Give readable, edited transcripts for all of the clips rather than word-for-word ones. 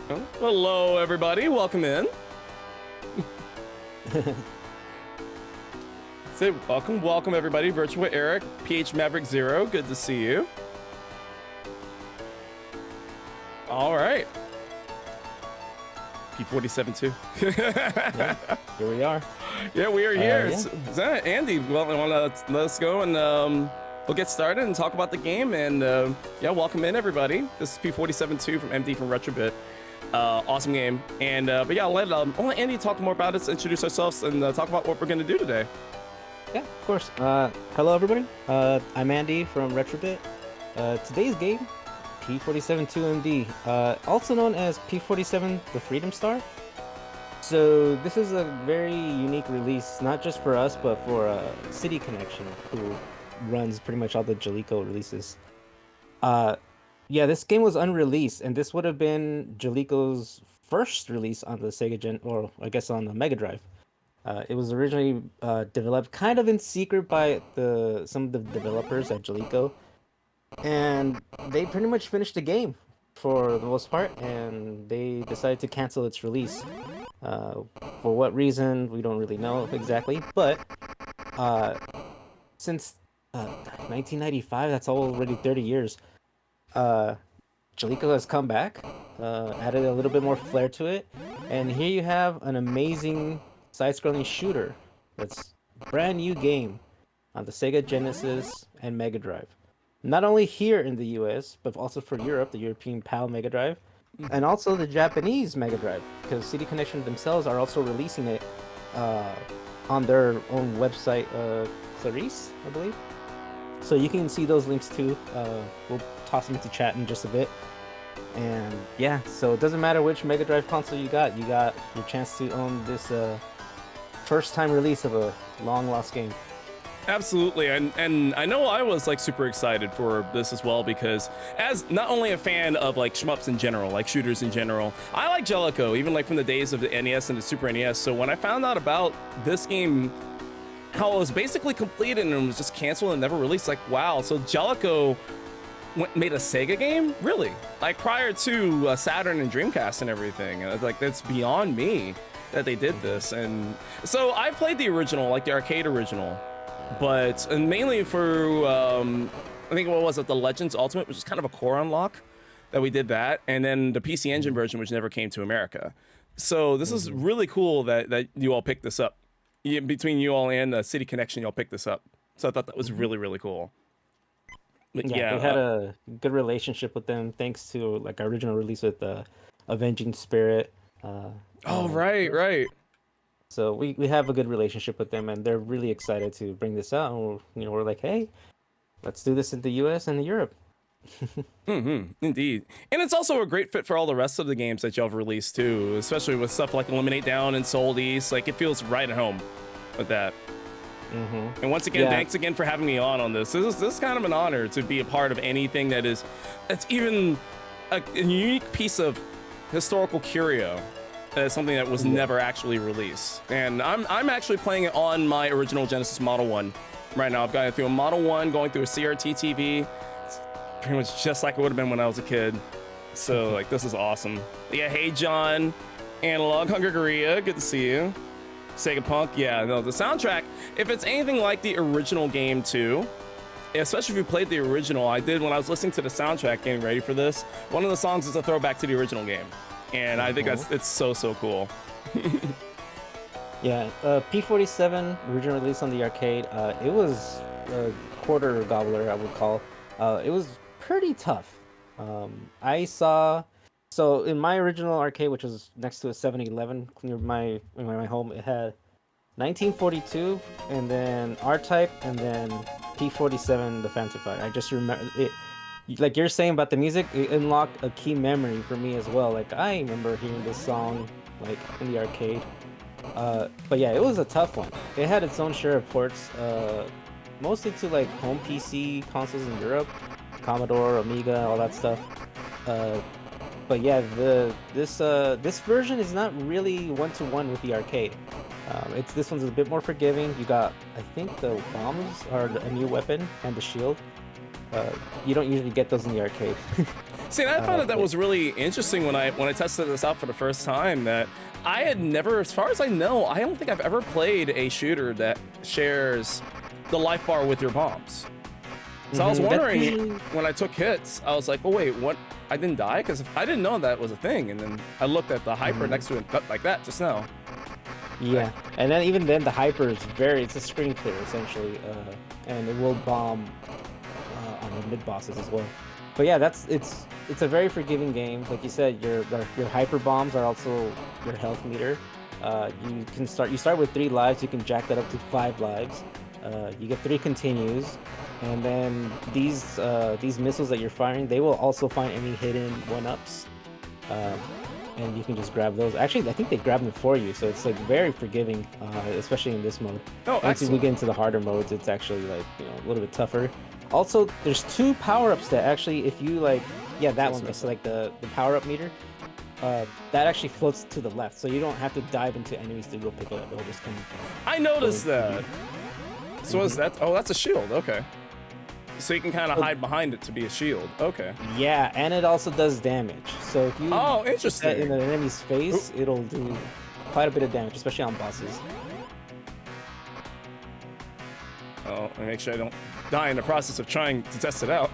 Oh, hello, everybody. Welcome in. So, welcome, everybody. Virtual Eric, PH Maverick Zero. Good to see you. All right. P-47 too. Yeah, here we are. Yeah, we are here. Yeah. So, Andy, well, let us go and we'll get started and talk about the game. And yeah, welcome in, everybody. This is P-47 2 from MD from Retrobit. Awesome game. And but yeah, I'll let Andy talk more about it, introduce ourselves, and talk about what we're going to do today. Yeah, of course. Hello, everybody. I'm Andy from Retrobit. Today's game, P-47 2MD, also known as P-47 the Freedom Star. So this is a very unique release, not just for us, but for City Connection, who runs pretty much all the Jaleco releases. Yeah, this game was unreleased, and this would have been Jaleco's first release on the SEGA or I guess on the Mega Drive. It was originally developed kind of in secret by some of the developers at Jaleco, and they pretty much finished the game for the most part, and they decided to cancel its release. For what reason, we don't really know exactly, but since 1995, that's already 30 years. Jaleco has come back, added a little bit more flair to it, and here you have an amazing side-scrolling shooter that's a brand new game on the Sega Genesis and Mega Drive. Not only here in the US, but also for Europe, the European PAL Mega Drive, and also the Japanese Mega Drive, because CD Connection themselves are also releasing it on their own website, Clarice, I believe. So you can see those links too. We'll toss them into chat in just a bit. And yeah, so it doesn't matter which Mega Drive console you got your chance to own this first time release of a long lost game. Absolutely, and I know I was like super excited for this as well, because as not only a fan of like shmups in general, like shooters in general, I like Jaleco, even like from the days of the NES and the Super NES. So when I found out about this game, how it was basically completed and was just canceled and never released, like wow. So Jaleco made a Sega game, really? Like prior to Saturn and Dreamcast and everything, and like that's beyond me that they did this. And so I played the original, like the arcade original, but and mainly for I think what was it, the Legends Ultimate, which is kind of a core unlock that we did that, and then the PC Engine version, which never came to America. So this is really cool that you all picked this up. Between you all and City Connection, y'all picked this up. So I thought that was really, really cool. But Yeah, we had a good relationship with them thanks to like our original release with Avenging Spirit. Oh, right. So we have a good relationship with them, and they're really excited to bring this out. And we're like, hey, let's do this in the US and Europe. Indeed. And it's also a great fit for all the rest of the games that y'all have released too, especially with stuff like Eliminate Down and Soul East. Like it feels right at home with that. And once again, thanks again for having me on this. This is kind of an honor to be a part of anything it's even a unique piece of historical curio. Something that was never actually released. And I'm actually playing it on my original Genesis Model 1 right now. I've got it through a Model 1, going through a CRT TV. It's pretty much just like it would have been when I was a kid. So like this is awesome. Yeah, hey John, Analog, Hungaria, good to see you. Sega Punk, yeah, no, the soundtrack, if it's anything like the original game too, especially if you played the original, I did when I was listening to the soundtrack getting ready for this, one of the songs is a throwback to the original game. And I think it's so cool. Yeah, P-47 original release on the arcade. It was a quarter gobbler, I would call. It was pretty tough. So in my original arcade, which was next to a 7-Eleven near my home, it had 1942, and then R-Type, and then P-47 the Phantom Fighter. I just remember it. Like you're saying about the music, it unlocked a key memory for me as well. Like I remember hearing this song like in the arcade. But yeah, it was a tough one. It had its own share of ports, mostly to like home PC consoles in Europe, Commodore, Amiga, all that stuff. But yeah, this version is not really one-to-one with the arcade. This one's a bit more forgiving. You got, I think the bombs are a new weapon and the shield. You don't usually get those in the arcade. See, I found that was really interesting when I tested this out for the first time. That I had never, as far as I know, I don't think I've ever played a shooter that shares the life bar with your bombs. So I was wondering when I took hits, I was like, oh wait, what? I didn't die? Because I didn't know that was a thing. And then I looked at the hyper next to it like that just now. Yeah, and then even then the hyper is it's a screen clear essentially, and it will bomb on the mid bosses as well. But yeah, it's a very forgiving game. Like you said, your hyper bombs are also your health meter. You start with 3 lives. You can jack that up to 5 lives. You get 3 continues, and then these missiles that you're firing, they will also find any hidden 1-ups. And you can just grab those. Actually, I think they grab them for you, so it's like very forgiving, especially in this mode. Oh, once we get into the harder modes, it's actually like a little bit tougher. Also, there's 2 power-ups that actually, if you like, that one, so like the power-up meter, that actually floats to the left, so you don't have to dive into enemies to go pick it up. It'll just come. I noticed that. So is that? Oh, that's a shield. Okay. So you can kind of hide behind it to be a shield. Okay. Yeah, and it also does damage. So if you interesting. Put that in an enemy's face, it'll do quite a bit of damage, especially on bosses. Oh, and make sure I don't die in the process of trying to test it out.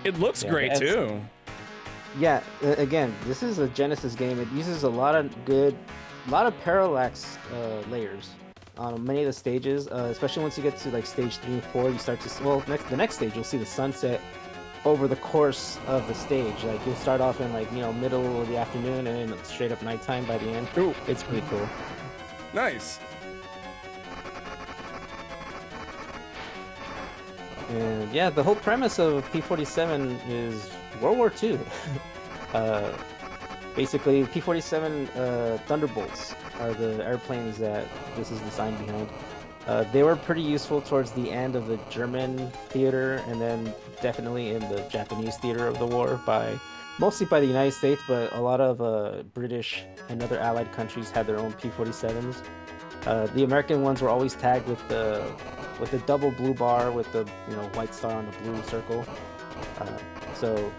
It looks great too. Yeah, again, this is a Genesis game. It uses a lot of parallax layers on many of the stages, especially once you get to like stage 3 and 4. You start to the next stage you'll see the sunset over the course of the stage. Like you'll start off in like middle of the afternoon and then straight up nighttime by the end. Ooh. It's pretty cool. Nice. And yeah, the whole premise of P-47 is World War II. Basically, P-47 Thunderbolts are the airplanes that this is designed behind. They were pretty useful towards the end of the German theater, and then definitely in the Japanese theater of the war, mostly by the United States, but a lot of British and other allied countries had their own P-47s. The American ones were always tagged with the double blue bar with the white star on the blue circle. So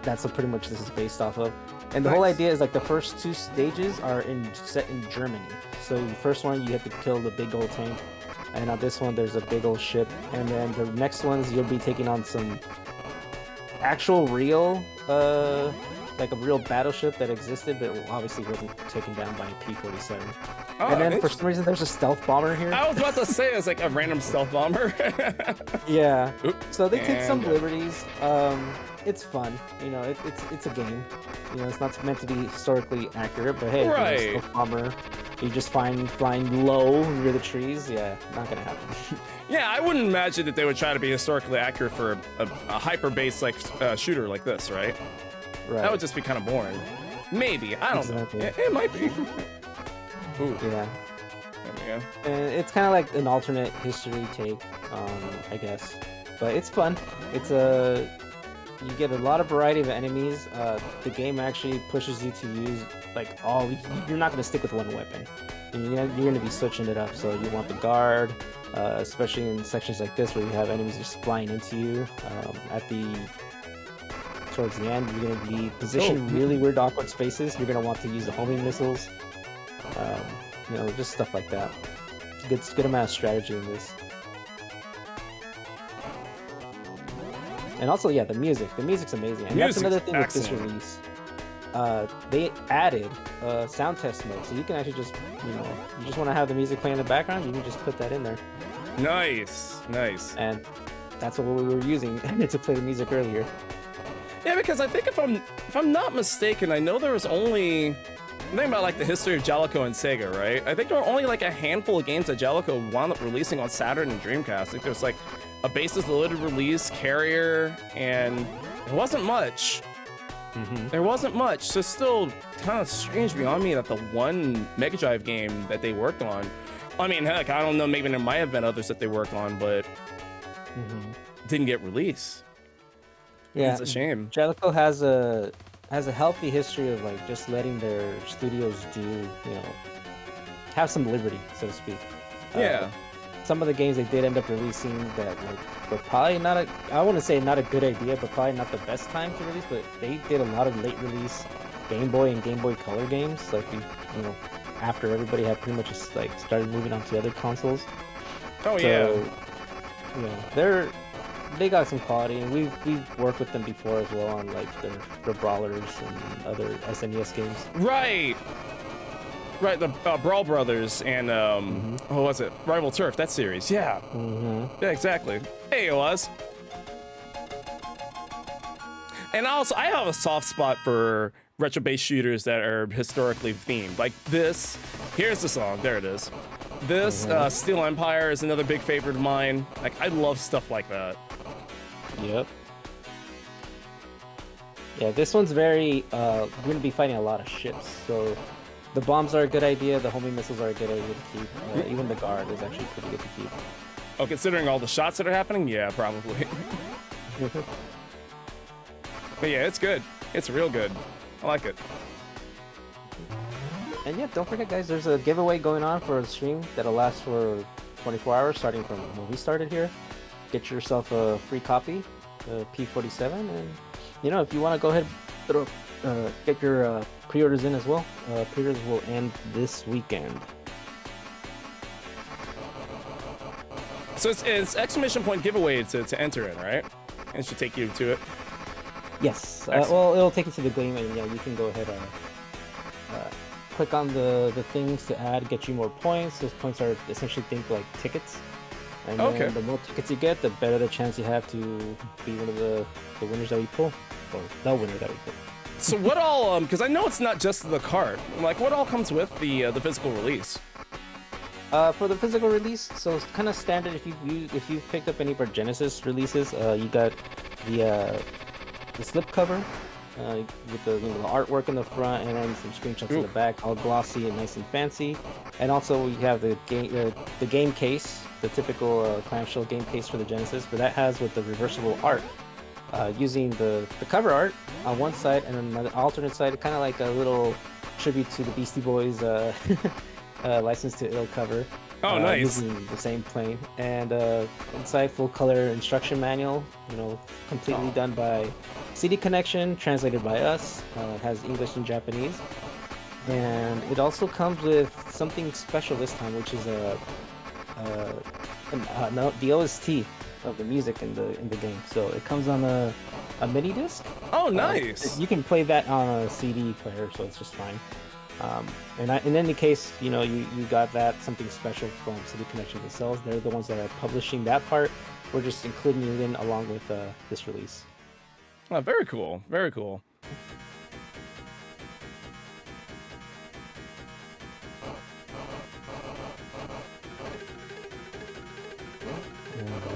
that's what pretty much this is based off of. And the whole idea is like the first 2 stages are set in Germany. So the first one you have to kill the big old tank, and on this one there's a big old ship. And then the next ones you'll be taking on some actual real, like a real battleship that existed, but obviously wasn't taken down by a P-47. Oh, and then for some reason there's a stealth bomber here. I was about to say it's like a random stealth bomber. Yeah. Oop. So they take some liberties. It's fun. It's a game. It's not meant to be historically accurate, but hey, right. Stealth bomber, you just find flying low near the trees. Yeah, not gonna happen. Yeah, I wouldn't imagine that they would try to be historically accurate for a hyper-based like shooter like this, right? Right. That would just be kind of boring. Maybe. I don't know. It might be. Ooh. Yeah. There we go. And it's kind of like an alternate history take, I guess. But it's fun. You get a lot of variety of enemies. The game actually pushes you to use you're not going to stick with one weapon. You're going to be switching it up. So you want the guard, especially in sections like this where you have enemies just flying into you. Towards the end, you're going to be positioned really weird, awkward spaces. You're going to want to use the homing missiles. Just stuff like that. Good amount of strategy in this. And also, yeah, the music's amazing. And that's another thing with this release. They added sound test mode, so you can actually just, you just want to have the music playing in the background, you can just put that in there. Nice. And that's what we were using to play the music earlier. Yeah, because I think if I'm not mistaken, I know there was only. I'm thinking about like the history of Jaleco and Sega, right? I think there were only like a handful of games that Jaleco wound up releasing on Saturn and Dreamcast. I think there's like a basis loaded release, Carrier, and there wasn't much. There wasn't much, so it's still kind of strange beyond me that the one Mega Drive game that they worked on, I mean, heck, I don't know, maybe there might have been others that they worked on, but didn't get released. Yeah, it's a shame. Jaleco has a healthy history of like just letting their studios do, have some liberty, so to speak. Yeah. some of the games they did end up releasing that like were probably not a, I wouldn't say not a good idea, but probably not the best time to release. But they did a lot of late release Game Boy and Game Boy Color games, like you know, after everybody had pretty much just like started moving on to other consoles. Oh So, yeah. you know, they got some quality, and we've worked with them before as well on like their brawlers and other SNES games. Right. Right, the Brawl Brothers and what was it? Rival Turf, that series. Yeah. Yeah, exactly. Hey, it was. And also, I have a soft spot for retro-based shooters that are historically themed. Like this. Here's the song. There it is. This Steel Empire is another big favorite of mine. Like, I love stuff like that. Yep. Yeah, this one's very. We're gonna be fighting a lot of ships, so the bombs are a good idea. The homing missiles are a good idea to keep. Even the guard is actually pretty good to keep. Oh, considering all the shots that are happening, yeah, probably. But yeah, it's good. It's real good. I like it. And yeah, don't forget, guys. There's a giveaway going on for a stream that'll last for 24 hours, starting from when we started here. Get yourself a free copy, P-47, and you know, if you want to go ahead, get your pre-orders in as well. Pre-orders will end this weekend. So it's exclamation point giveaway to enter in, right? And it should take you to it. Yes. Well, it'll take you to the game, and yeah, you can go ahead and click on the things to add, get you more points. Those points are essentially think like tickets. And then the more tickets you get, the better the chance you have to be one of the winners that we pull, or the winner that we pull. So what all? Because I know it's not just the card. Like, what all comes with the physical release? For the physical release, so it's kind of standard. If you've picked up any of our Genesis releases, you got the slip cover with the artwork in the front, and then some screenshots in the back, all glossy and nice and fancy. And also we have the game case, the typical clamshell game case for the Genesis, but that has with the reversible art, using the cover art on one side, and then the alternate side, kind of like a little tribute to the Beastie Boys License to Ill cover. Oh, nice. Using the same plane, and inside full color instruction manual, you know, completely done by CD Connection, translated by us. It has English and Japanese, and it also comes with something special this time, which is the OST of the music in the game. So it comes on a mini disc. Oh, nice. You can play that on a CD player, so it's just fine. And in any case, you know, you got that something special from CD Connection themselves. They're the ones that are publishing that part. We're just including it in along with this release. Oh, very cool. Very cool.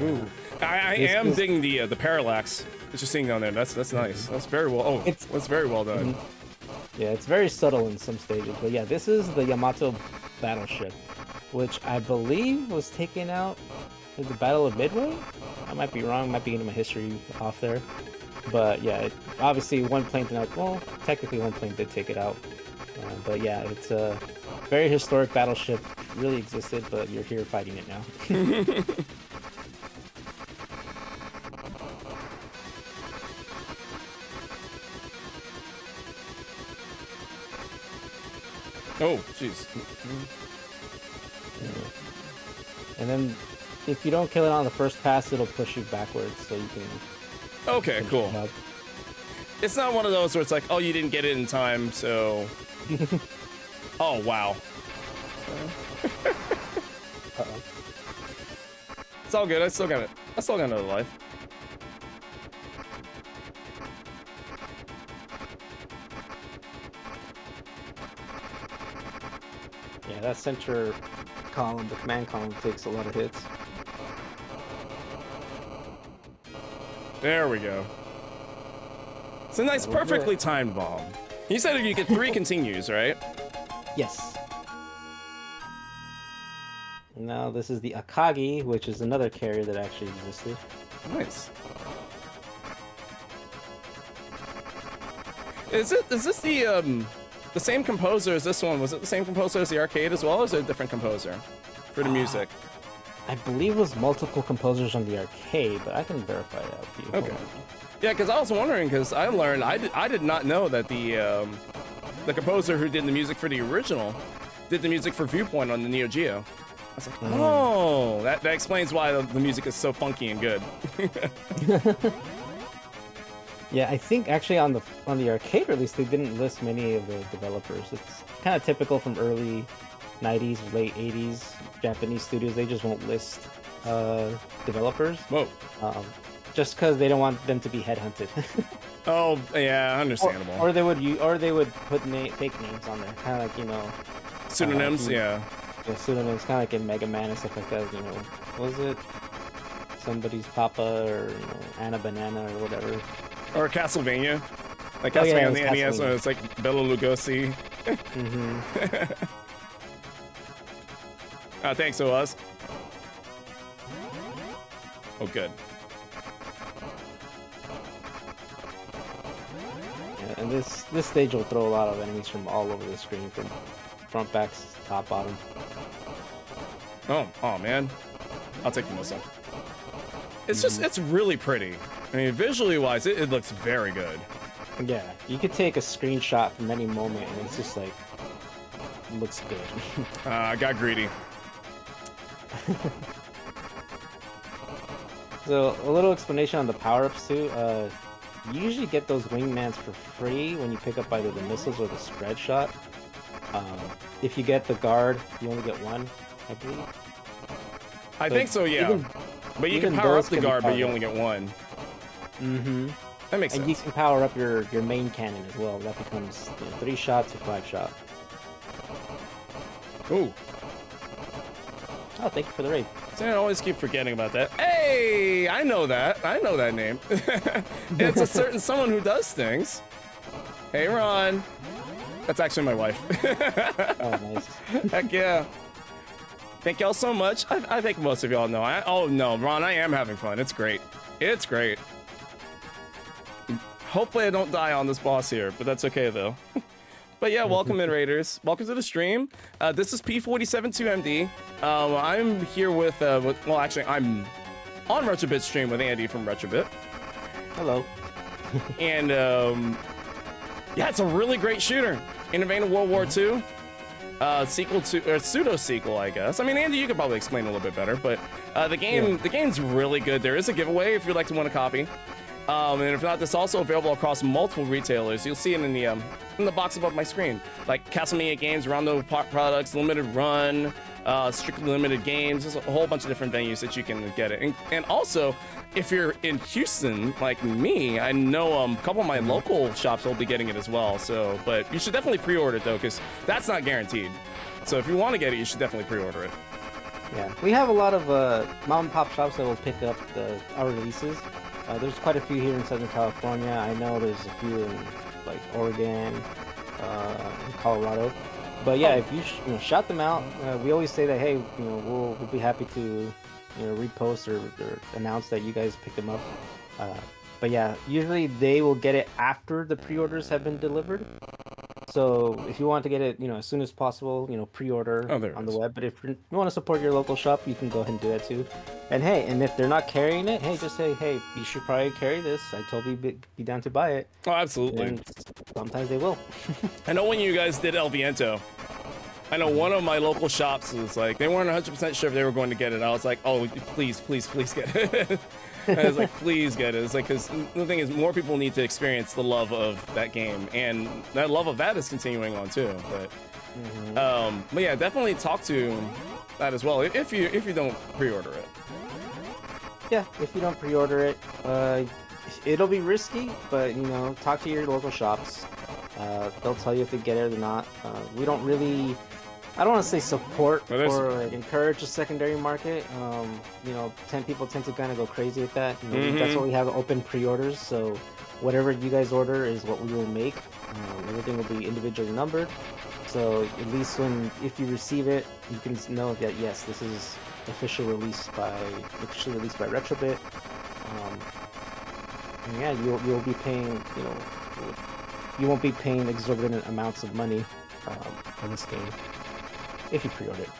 Ooh. I am digging the parallax that you're seeing down there. That's nice. That's very well. Oh, that's very well done. Yeah, it's very subtle in some stages, but yeah, this is the Yamato battleship, which I believe was taken out in the Battle of Midway. I might be wrong, might be getting my history off there, but yeah, obviously one plane did not. Well, technically one plane did take it out, but yeah, it's a very historic battleship. Really existed, but you're here fighting it now. Oh, jeez. And then, if you don't kill it on the first pass, it'll push you backwards, so you can... Okay, cool. It's not one of those where it's like, oh, you didn't get it in time, so... Oh, wow. Uh-oh. It's all good, I still got it. I still got another life. Yeah, that center column, the command column, takes a lot of hits. There we go. It's a nice, perfectly timed bomb. You said you get 3 continues, right? Yes. Now this is the Akagi, which is another carrier that actually existed. Nice. Is this the same composer as this one? Was it the same composer as the arcade as well, or is it a different composer for the music? I believe it was multiple composers on the arcade, but I can verify that with you. Okay. Yeah, because I was wondering, because I learned I did not know that the composer who did the music for the original did the music for Viewpoint on the Neo Geo. I was like, oh, that explains why the music is so funky and good. Yeah, I think actually on the arcade release they didn't list many of the developers. It's kind of typical from early 90s, late 80s Japanese studios. They just won't list developers. Whoa. Just because they don't want them to be headhunted. Oh yeah, understandable. Or they would put fake names on there, kind of like pseudonyms. Yeah, pseudonyms, kind of like in Mega Man and stuff like that. What was it? Somebody's Papa or Anna Banana or whatever. Or Castlevania. Like Castlevania on the NES, Castlevania. it's like Bela Lugosi. Thanks, OS. Oh, good. Yeah, and this stage will throw a lot of enemies from all over the screen, from front, back, top, bottom. Oh man, I'll take the missile. It's just, it's really pretty. I mean, visually wise, it looks very good. Yeah, you could take a screenshot from any moment and it's just like, looks good. I got greedy. So, a little explanation on the power-ups too. You usually get those wingmans for free when you pick up either the missiles or the spread shot. If you get the guard, you only get one, I believe. I think so, yeah. But you can power up the guard, but you only get one. Mm-hmm. That makes sense. And you can power up your main cannon as well. That becomes 3 shots or 5 shot. Ooh. Oh, thank you for the raid. See, I always keep forgetting about that. Hey, I know that. I know that name. It's a certain someone who does things. Hey, Ron. That's actually my wife. Oh, nice. Heck yeah. Thank y'all so much. I think most of y'all know. Oh, no, Ron, I am having fun. It's great. It's great. Hopefully I don't die on this boss here, but that's okay, though. But yeah, welcome in, Raiders. Welcome to the stream. This is P-47 2MD. I'm here with, well, actually, I'm on Retrobit stream with Andy from Retrobit. Hello. And, yeah, it's a really great shooter. In the vein of World War II. Sequel to, or pseudo-sequel, I guess. I mean, Andy, you could probably explain a little bit better, but the game's really good. There is a giveaway if you'd like to win a copy. And if not, it's also available across multiple retailers. You'll see it in the box above my screen. Like Castlemania Games, Rondo Products, Limited Run, Strictly Limited Games. There's a whole bunch of different venues that you can get it. And also, if you're in Houston, like me, I know a couple of my local shops will be getting it as well. So, but you should definitely pre-order it though, because that's not guaranteed. So if you want to get it, you should definitely pre-order it. Yeah, we have a lot of mom and pop shops that will pick up our releases. There's quite a few here in Southern California. I know there's a few in like Oregon, and Colorado. But yeah, if you shout them out, we always say that, hey, we'll be happy to repost or announce that you guys picked them up. But yeah, usually they will get it after the pre-orders have been delivered. So if you want to get it, as soon as possible, pre-order on the web. But if you want to support your local shop, you can go ahead and do that too. And hey, and if they're not carrying it, hey, just say, hey, you should probably carry this. I totally be down to buy it. Oh, absolutely. And sometimes they will. I know when you guys did El Viento, I know one of my local shops was like, they weren't 100% sure if they were going to get it. I was like, oh, please, please, please get it. I was like, please get it. It's like, because the thing is, more people need to experience the love of that game, and that love of that is continuing on too. But yeah, definitely talk to that as well if you don't pre-order it. Yeah, if you don't pre-order it, it'll be risky, but talk to your local shops. They'll tell you if they get it or not. We don't really, I don't want to say support or like, encourage a secondary market. People tend to kind of go crazy with that. That's why we have open pre-orders. So whatever you guys order is what we will make. Everything will be individually numbered. So at least if you receive it, you can know that yes, this is officially released by Retrobit. And yeah, you'll be paying, you won't be paying exorbitant amounts of money for this game if you pre-order it.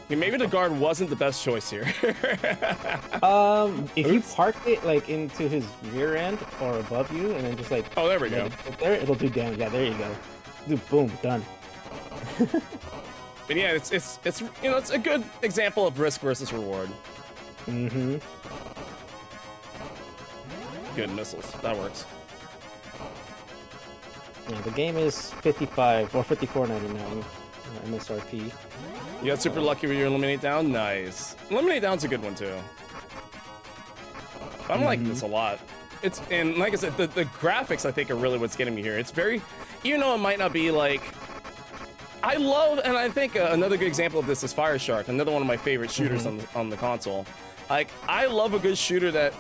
Maybe the guard wasn't the best choice here. If you park it like into his rear end or above you, and then just like oh, there we go. There, it'll do damage. Yeah, there you go. Dude, boom, done. But yeah, it's you know, it's a good example of risk versus reward. Mm-hmm. Good missiles. That works. Yeah, the game is $55 or $54.99 MSRP. You got super lucky with your Eliminate Down? Nice. Eliminate Down's a good one, too. I'm liking this a lot. And like I said, the graphics, I think, are really what's getting me here. It's very, even though it might not be like, I love, and I think another good example of this is Fire Shark, another one of my favorite shooters on the console. Like, I love a good shooter that,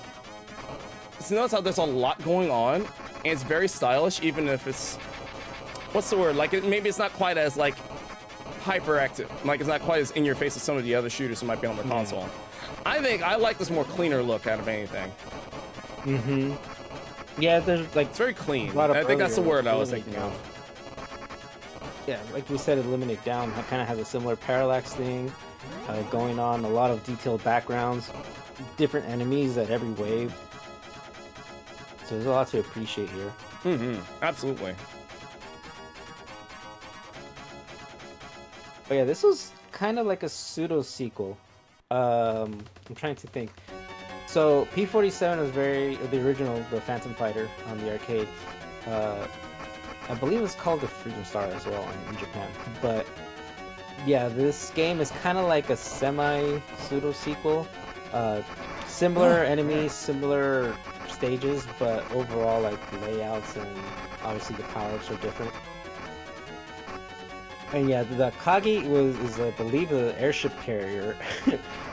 so notice how there's a lot going on, and it's very stylish, even if it's, what's the word? Like, maybe it's not quite as, like, hyperactive. Like, it's not quite as in your face as some of the other shooters who might be on the console. I think I like this more cleaner look out of anything. Yeah, there's like it's very clean. I think that's the word I was thinking of. Yeah, like we said, Eliminate Down kind of has a similar parallax thing going on. A lot of detailed backgrounds, different enemies at every wave. So there's a lot to appreciate here. Absolutely. But yeah, this was kind of like a pseudo sequel. I'm trying to think. So P-47 was the original, the Phantom Fighter on the arcade. I believe it's called the Freedom Star as well in Japan. But yeah, this game is kind of like a semi pseudo sequel. Similar enemies, similar stages, but overall like layouts and obviously the power-ups are different. And yeah, the Kagi is I believe an airship carrier,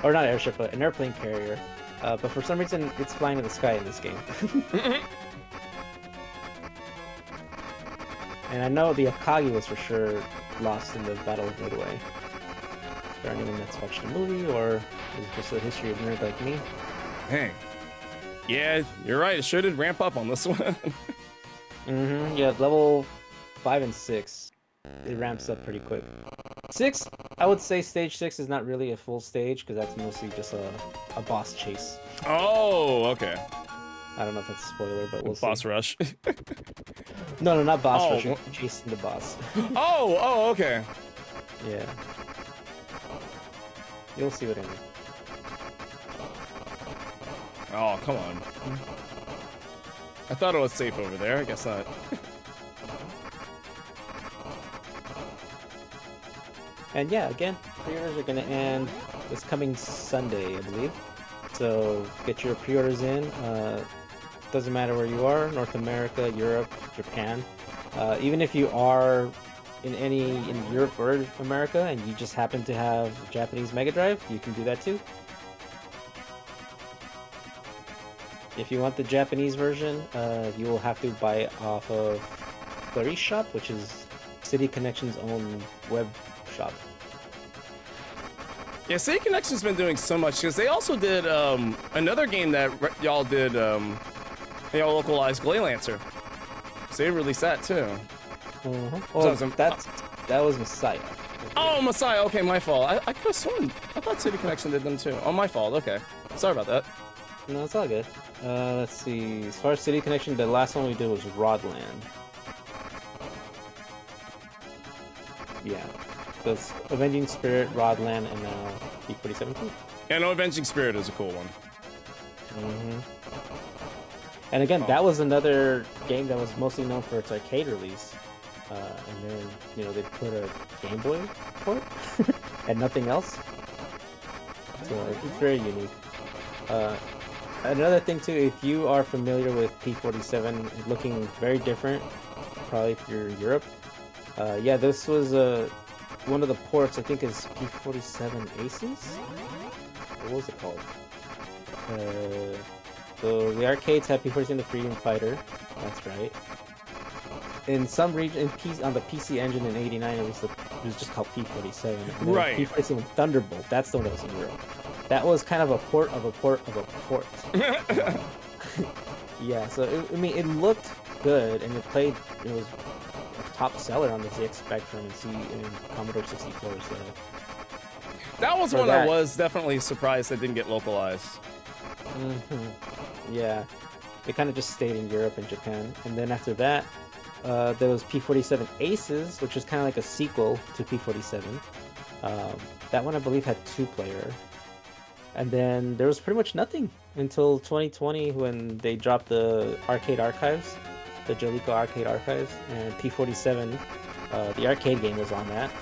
or not airship, but an airplane carrier. But for some reason, it's flying in the sky in this game. And I know the Akagi was for sure lost in the Battle of Midway. For anyone that's watched the movie or is just a history of nerd like me. Dang. Yeah, you're right. It sure did ramp up on this one. Yeah, level 5 and 6. It ramps up pretty quick. 6, I would say stage 6 is not really a full stage because that's mostly just a boss chase. Oh, okay. I don't know if that's a spoiler, but we'll boss see. rush. No, not boss rush. You're chasing the boss. Oh, okay. Yeah. You'll see what I mean. Oh, come on. I thought it was safe over there. I guess not. And yeah, again, pre-orders are going to end this coming Sunday, I believe. So get your pre-orders in. Doesn't matter where you are, North America, Europe, Japan. Even if you are in Europe or America and you just happen to have Japanese Mega Drive, you can do that too. If you want the Japanese version, you will have to buy it off of Clarice Shop, which is City Connection's own web shop. Yeah, City Connection's been doing so much because they also did another game that y'all did. Y'all localized Glaylancer. So they released that too. Oh, that was Messiah. Oh, Messiah. Okay, my fault. I could have sworn. I thought City Connection did them too. Oh, my fault. Okay, sorry about that. No, it's all good. Let's see. As far as City Connection, the last one we did was Rodland. Yeah. That's Avenging Spirit, Rodland, and now P-47 too. Yeah, no, Avenging Spirit is a cool one. And again, that was another game that was mostly known for its arcade release. And then, they put a Game Boy port and nothing else. So it's very unique. Another thing too, if you are familiar with P-47, looking very different, probably if you're in Europe. Yeah, this was one of the ports, I think is P-47 Aces? What was it called? So the arcades had P-47 the Freedom Fighter, that's right. In some region, on the PC Engine in '89, it was just called P-47. Right. P-47 Thunderbolt, that's the one that was in Europe. That was kind of a port of a port of a port. Yeah, so it looked good, and it was a top seller on the ZX Spectrum and Commodore 64. So That was one I was definitely surprised that didn't get localized. Yeah, it kind of just stayed in Europe and Japan. And then after that, there was P-47 Aces, which is kind of like a sequel to P-47. That one, I believe, had 2-player. And then there was pretty much nothing until 2020 when they dropped the arcade archives, the Jaleco arcade archives, and P-47, the arcade game was on that.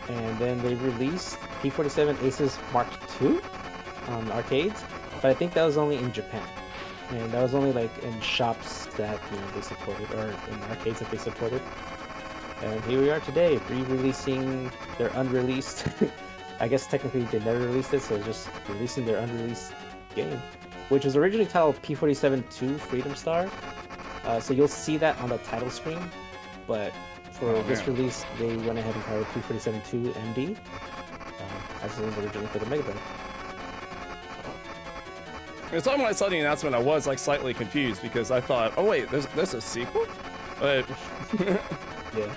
And then they released P-47 Aces Mark II on arcades, but I think that was only in Japan. And that was only like in shops that they supported, or in arcades that they supported. And here we are today, re-releasing their unreleased. I guess technically they never released it, so just releasing their unreleased game, which was originally titled P-47 2 Freedom Star. So you'll see that on the title screen, but for this release, they went ahead and titled P-47 2 MD, as it was originally for the Mega Drive. It's when I saw the announcement, I was like slightly confused because I thought, oh wait, there's a sequel? But yeah,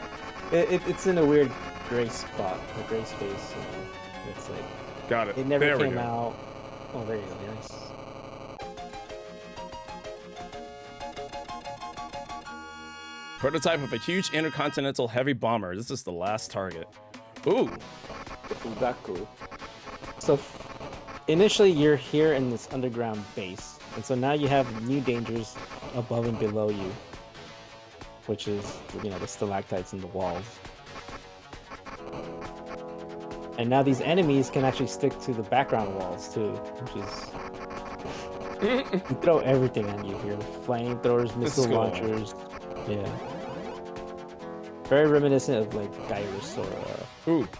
it's in a weird gray spot, a gray space. It's like got it. It never came out. Oh, there you go. Nice. Prototype of a huge intercontinental heavy bomber. This is the last target. Ooh. The Fugaku. So initially you're here in this underground base, and so now you have new dangers above and below you, which is the stalactites in the walls. And now these enemies can actually stick to the background walls too, which is you throw everything at you here: flamethrowers, missile launchers. Yeah, very reminiscent of like Gyrus or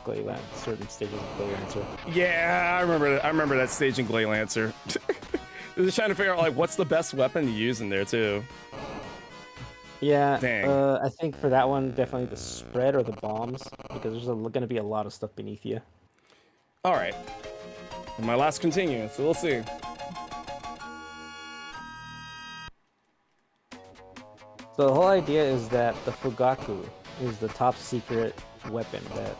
Glaylancer, certain stages of Glaylancer. Yeah, I remember that stage in Glaylancer. Just trying to figure out like what's the best weapon to use in there too. Yeah, dang. I think for that one, definitely the spread or the bombs, because there's going to be a lot of stuff beneath you. All right. And my last continues, so we'll see. So the whole idea is that the Fugaku is the top secret weapon that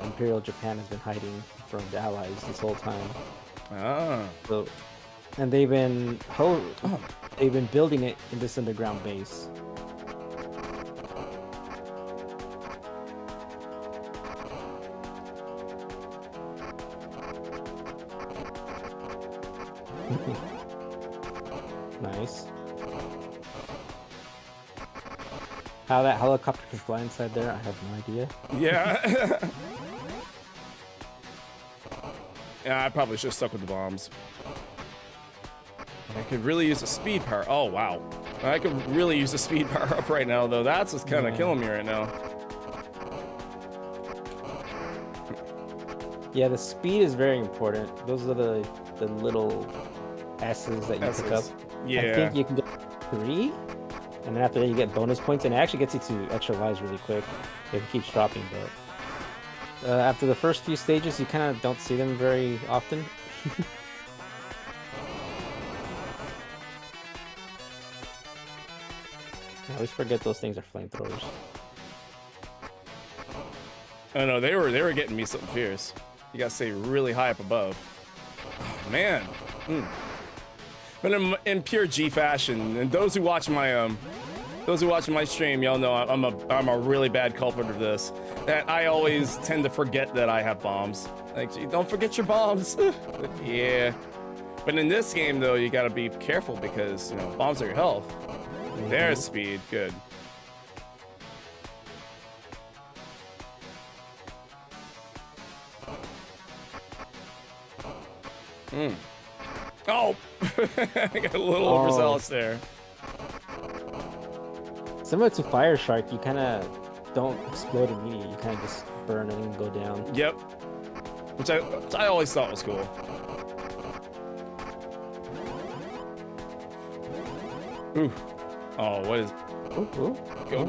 Imperial Japan has been hiding from the Allies this whole time. Ah. So, and they've been building it in this underground base. Nice. How that helicopter can fly inside there, I have no idea. Yeah. Yeah, I probably should have stuck with the bombs. I could really use a speed power. Oh, wow. I could really use a speed power up right now, though. That's what's kind of killing me right now. Yeah, the speed is very important. Those are the little S's that you pick up. Yeah. I think you can get 3, and then after that you get bonus points, and it actually gets you to extra lives really quick if it keeps dropping. But after the first few stages, you kind of don't see them very often. I always forget those things are flamethrowers. Oh no, they were getting me something fierce. You gotta stay really high up above. Oh, man. But in pure G fashion, and those who watch my stream, y'all know I'm a really bad culprit of this. That I always tend to forget that I have bombs. Like, gee, don't forget your bombs. Yeah. But in this game though, you gotta be careful because bombs are your health. There's speed. Good. Oh! I got a little overzealous there. Similar to Fire Shark, you kind of don't explode immediately. You kind of just burn and go down. Yep. Which I always thought was cool. Ooh. Oh, what is... Ooh. Go.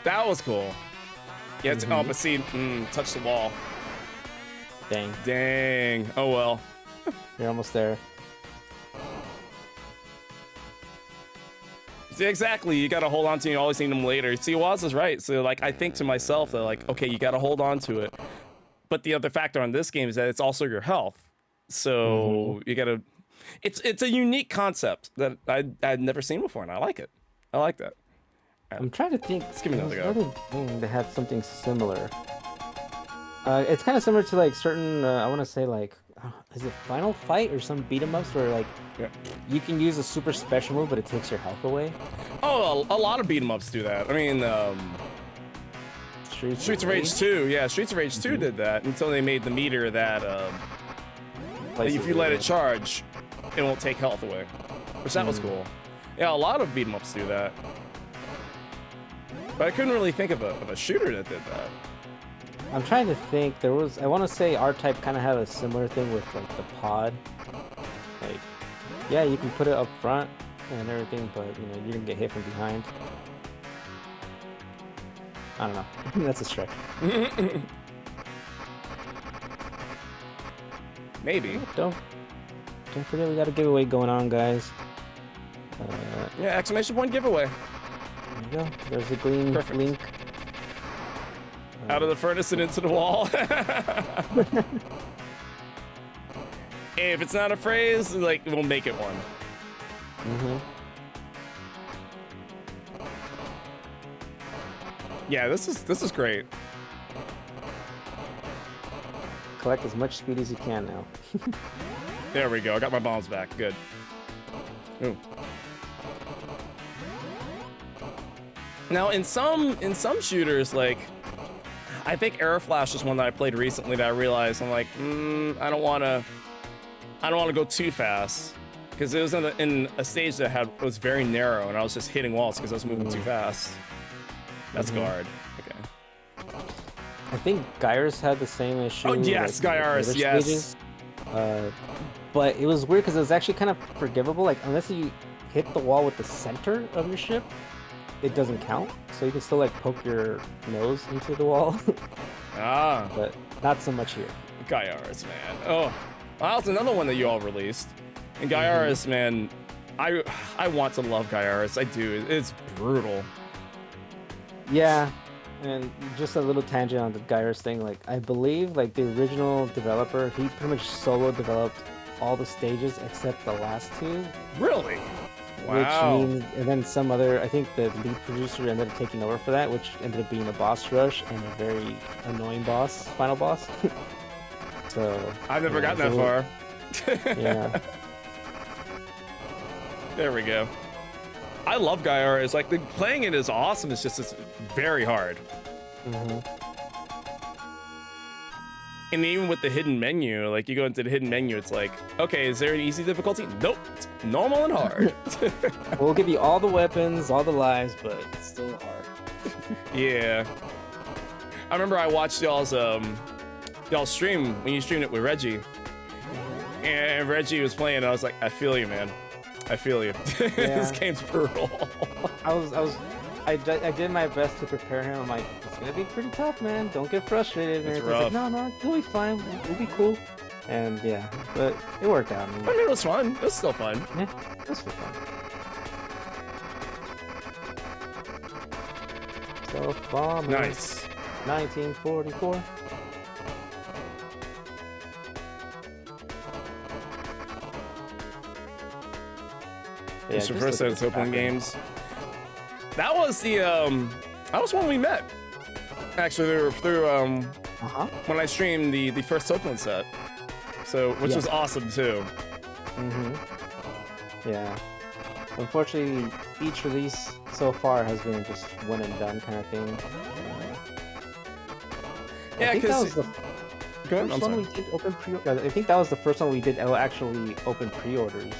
That was cool. Yeah, oh, but see, touch the wall. Dang. Oh, well. You're almost there. Exactly. You got to hold on to. You always need them later. See, Waz is right. So like, I think to myself that like, okay, you got to hold on to it. But the other factor on this game is that it's also your health. So you got to. It's a unique concept that I'd never seen before, and I like it. I like that. I'm trying to think. Let's give me another go. Game that had something similar. It's kind of similar to like certain. I want to say like, is it Final Fight or some beat 'em ups where like you can use a super special move, but it takes your health away. Oh, a lot of beat 'em ups do that. I mean, Streets of Rage 2. Yeah, Streets of Rage 2 did that until they made the meter that if you let it charge, it won't take health away, which that was cool. Yeah, a lot of beat 'em ups do that. But I couldn't really think of a shooter that did that. I'm trying to think. I want to say R-Type kind of had a similar thing with like the pod. Like, yeah, you can put it up front and everything, but you know, you can get hit from behind. I don't know. That's a stretch. Maybe. Don't forget we got a giveaway going on, guys. Yeah, exclamation point giveaway. There you go. There's a green link. Out of the furnace and into the wall. Hey, if it's not a phrase, like, we'll make it one. Yeah, this is great. Collect as much speed as you can now. There we go. I got my bombs back. Good. Ooh. Now, in some shooters, like, I think Air Flash is one that I played recently that I realized I'm like, I don't want to go too fast, because it was in a stage that was very narrow, and I was just hitting walls because I was moving too fast. That's guard. Okay. I think Gyros had the same issue. Oh yes, Gyros, yes. Stages. But it was weird because it was actually kind of forgivable. Like, unless you hit the wall with the center of your ship, it doesn't count. So you can still like poke your nose into the wall. But not so much here. Gyros, man. Oh, well, that's another one that you all released. And Gyros, man, I want to love Gyros. I do. It's brutal. Yeah. And just a little tangent on the Gyros thing, like, I believe, like, the original developer, he pretty much solo developed all the stages except the last two. Really? Wow. Which means, and then some other, I think the lead producer ended up taking over for that, which ended up being a boss rush and a very annoying final boss. So... I've never gotten that far. Yeah. There we go. I love Gyros. Like, playing it is awesome. It's just, it's very hard. And even with the hidden menu, like, you go into the hidden menu, it's like, okay, is there an easy difficulty? Nope. It's normal and hard. We'll give you all the weapons, all the lives, but it's still hard. Yeah. I remember I watched y'all's stream when you streamed it with Reggie. And Reggie was playing, and I was like, I feel you, man. I feel you. Yeah. This game's brutal. I did my best to prepare him. I'm like, it's gonna be pretty tough, man. Don't get frustrated. It's and rough. Like, no, it'll be fine. It'll be cool. And yeah, but it worked out. I mean, it was fun. It was still fun. Yeah, it was fun. Self-bomb. Nice. 1944. Yeah, it's your first set of opening games. That was the that was when we met. Actually, through when I streamed the first Oakland set. So which was awesome too. Yeah. Unfortunately, each release so far has been just one and done kind of thing. Yeah, because I think that was the first one we did actually open pre-orders.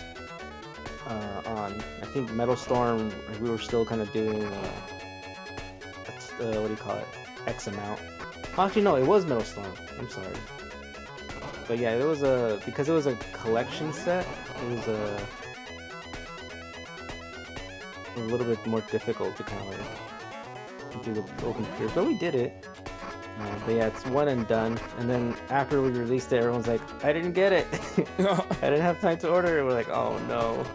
On, I think Metal Storm, we were still kind of doing, what do you call it? X amount. Actually, no, it was Metal Storm. I'm sorry. But yeah, because it was a collection set, it was a little bit more difficult to kind of like do the open pre-order. But we did it. But yeah, it's one and done. And then after we released it, everyone's like, I didn't get it. I didn't have time to order it. We're like, oh no.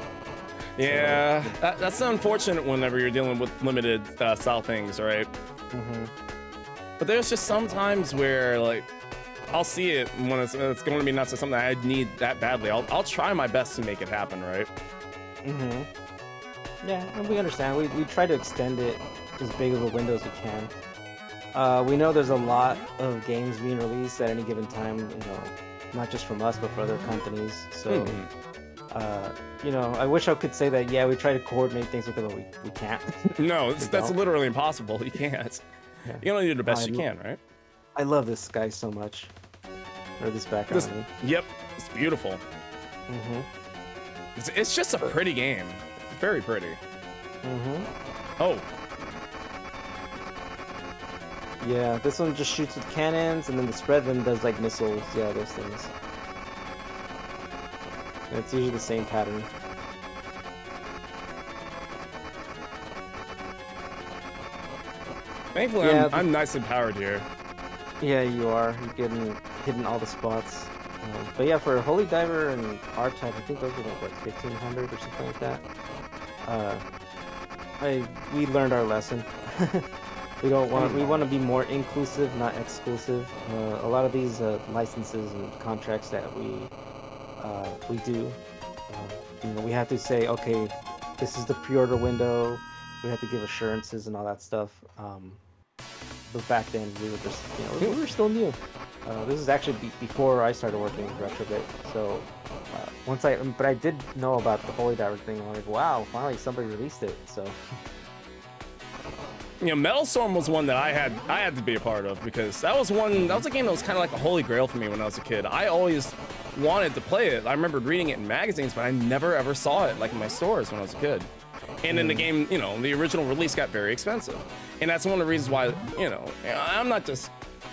Yeah, that's unfortunate whenever you're dealing with limited style things, right? But there's just some times where like I'll see it when it's going to be not something I need that badly. I'll try my best to make it happen, right? Yeah, and we understand. We try to extend it as big of a window as we can. We know there's a lot of games being released at any given time, you know, not just from us, but for other companies. So, you know, I wish I could say that, yeah, we try to coordinate things with it, but we can't. No, that's literally impossible. You can't. Yeah. You only do the best you can, right? I love this guy so much. Or this background. Yep, it's beautiful. It's just a pretty game. Very pretty. Oh. Yeah, this one just shoots with cannons, and then the spread then does like missiles. Yeah, those things. And it's usually the same pattern. Thankfully, yeah, I'm nice and powered here. Yeah, you are. You're getting hitting all the spots. But yeah, for Holy Diver and R-Type, I think those were like what, 1500 or something like that. We learned our lesson. We want to be more inclusive, not exclusive. A lot of these licenses and contracts that we do, you know, we have to say, okay, this is the pre-order window. We have to give assurances and all that stuff. But back then we were just, you know, we were still new. This is actually before I started working with Retrobit. So but I did know about the Holy Diver thing. I'm like, wow, finally somebody released it. So. You know, Metal Storm was one that I had to be a part of because that was a game that was kind of like a holy grail for me when I was a kid. I always wanted to play it. I remember reading it in magazines, but I never ever saw it like in my stores when I was a kid. And then the game, you know, the original release got very expensive. And that's one of the reasons why, you know, I'm not just,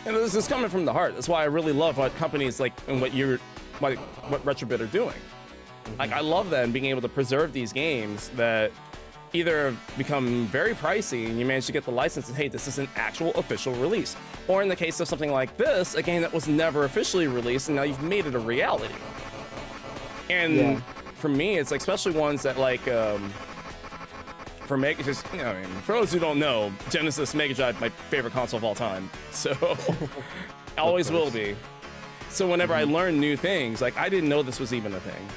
you know, this is coming from the heart. That's why I really love what companies like and what Retrobit are doing. Like, I love that and being able to preserve these games that either become very pricey and you manage to get the license and hey, this is an actual official release. Or in the case of something like this, a game that was never officially released and now you've made it a reality. And for me, it's like, especially ones that like, for just, you know, I mean, for those who don't know, Genesis Mega Drive, my favorite console of all time. So, always will be. So whenever I learn new things, like I didn't know this was even a thing.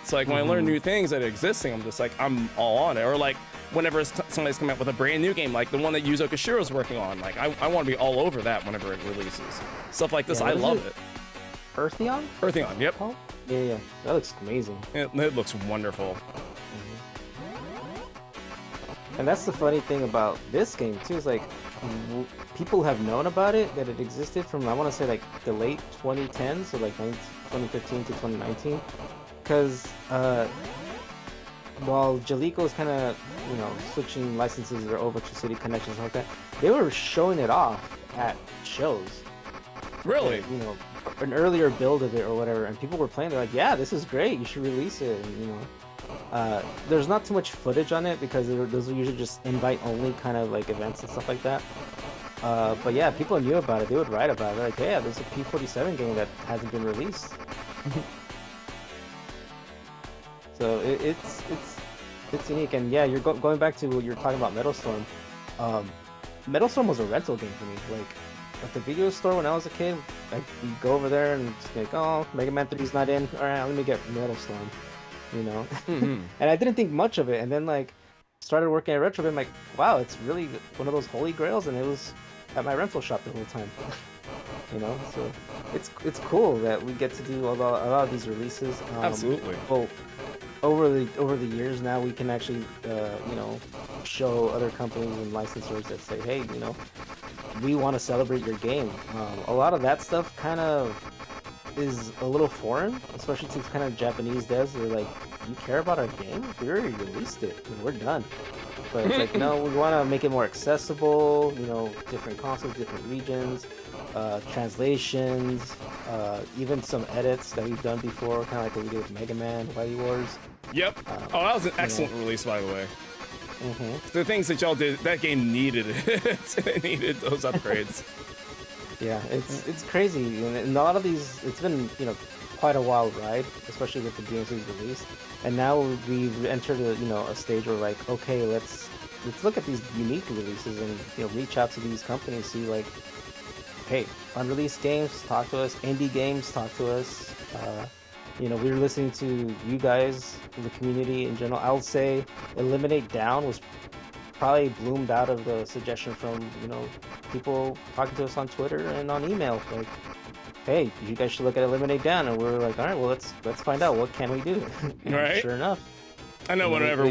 So like when I learn new things that are existing, I'm just like, I'm all on it. Or like whenever somebody's coming up with a brand new game, like the one that Yuzo Koshiro's working on, like I want to be all over that whenever it releases. Stuff like this, I love it. Eartheon? Eartheon, yep. Oh, yeah. That looks amazing. It looks wonderful. And that's the funny thing about this game too, is like people have known about it, that it existed from, I want to say like the late 2010s, so like 2015 to 2019, because while Jaleco is kind of, you know, switching licenses or over to City Connections like that, they were showing it off at shows. Really? Like, you know, an earlier build of it or whatever, and people were playing, they're like, yeah, this is great, you should release it, and, you know. There's not too much footage on it because those are usually just invite-only kind of like events and stuff like that. But yeah, people knew about it. They would write about it. They're like, yeah, there's a P-47 game that hasn't been released. So it's unique. And yeah, you're going back to what you're talking about, Metal Storm. Metal Storm was a rental game for me. Like at the video store when I was a kid, I'd go over there and just like, oh, Mega Man 3's not in. All right, let me get Metal Storm. You know, and I didn't think much of it, and then like started working at Retrobit. I'm like, wow, it's really one of those holy grails, and it was at my rental shop the whole time. You know, so it's cool that we get to do a lot of these releases. Absolutely. Well, over the years now, we can actually you know, show other companies and licensors that say, hey, you know, we want to celebrate your game. A lot of that stuff kind of is a little foreign, especially to kind of Japanese devs. They're like, you care about our game? We already released it and we're done. But it's like, no, we want to make it more accessible, you know, different consoles, different regions, translations, even some edits that we've done before, kind of like what we did with Mega Man, Mighty Wars. Yep. Oh, that was an excellent release, by the way. The things that y'all did, that game needed it. It needed those upgrades. Yeah, it's crazy, and a lot of these, it's been, you know, quite a wild ride, especially with the games we've released. And now we've entered a stage where like, okay, let's look at these unique releases and reach out to these companies, see like, hey, unreleased games, talk to us. Indie games, talk to us. We're listening to you guys, the community in general. I would say Eliminate Down was probably bloomed out of the suggestion from people talking to us on Twitter and on email, like, hey, you guys should look at Eliminate Down, and we're like, all right, well, let's find out what can we do. Right. Sure enough. I know whenever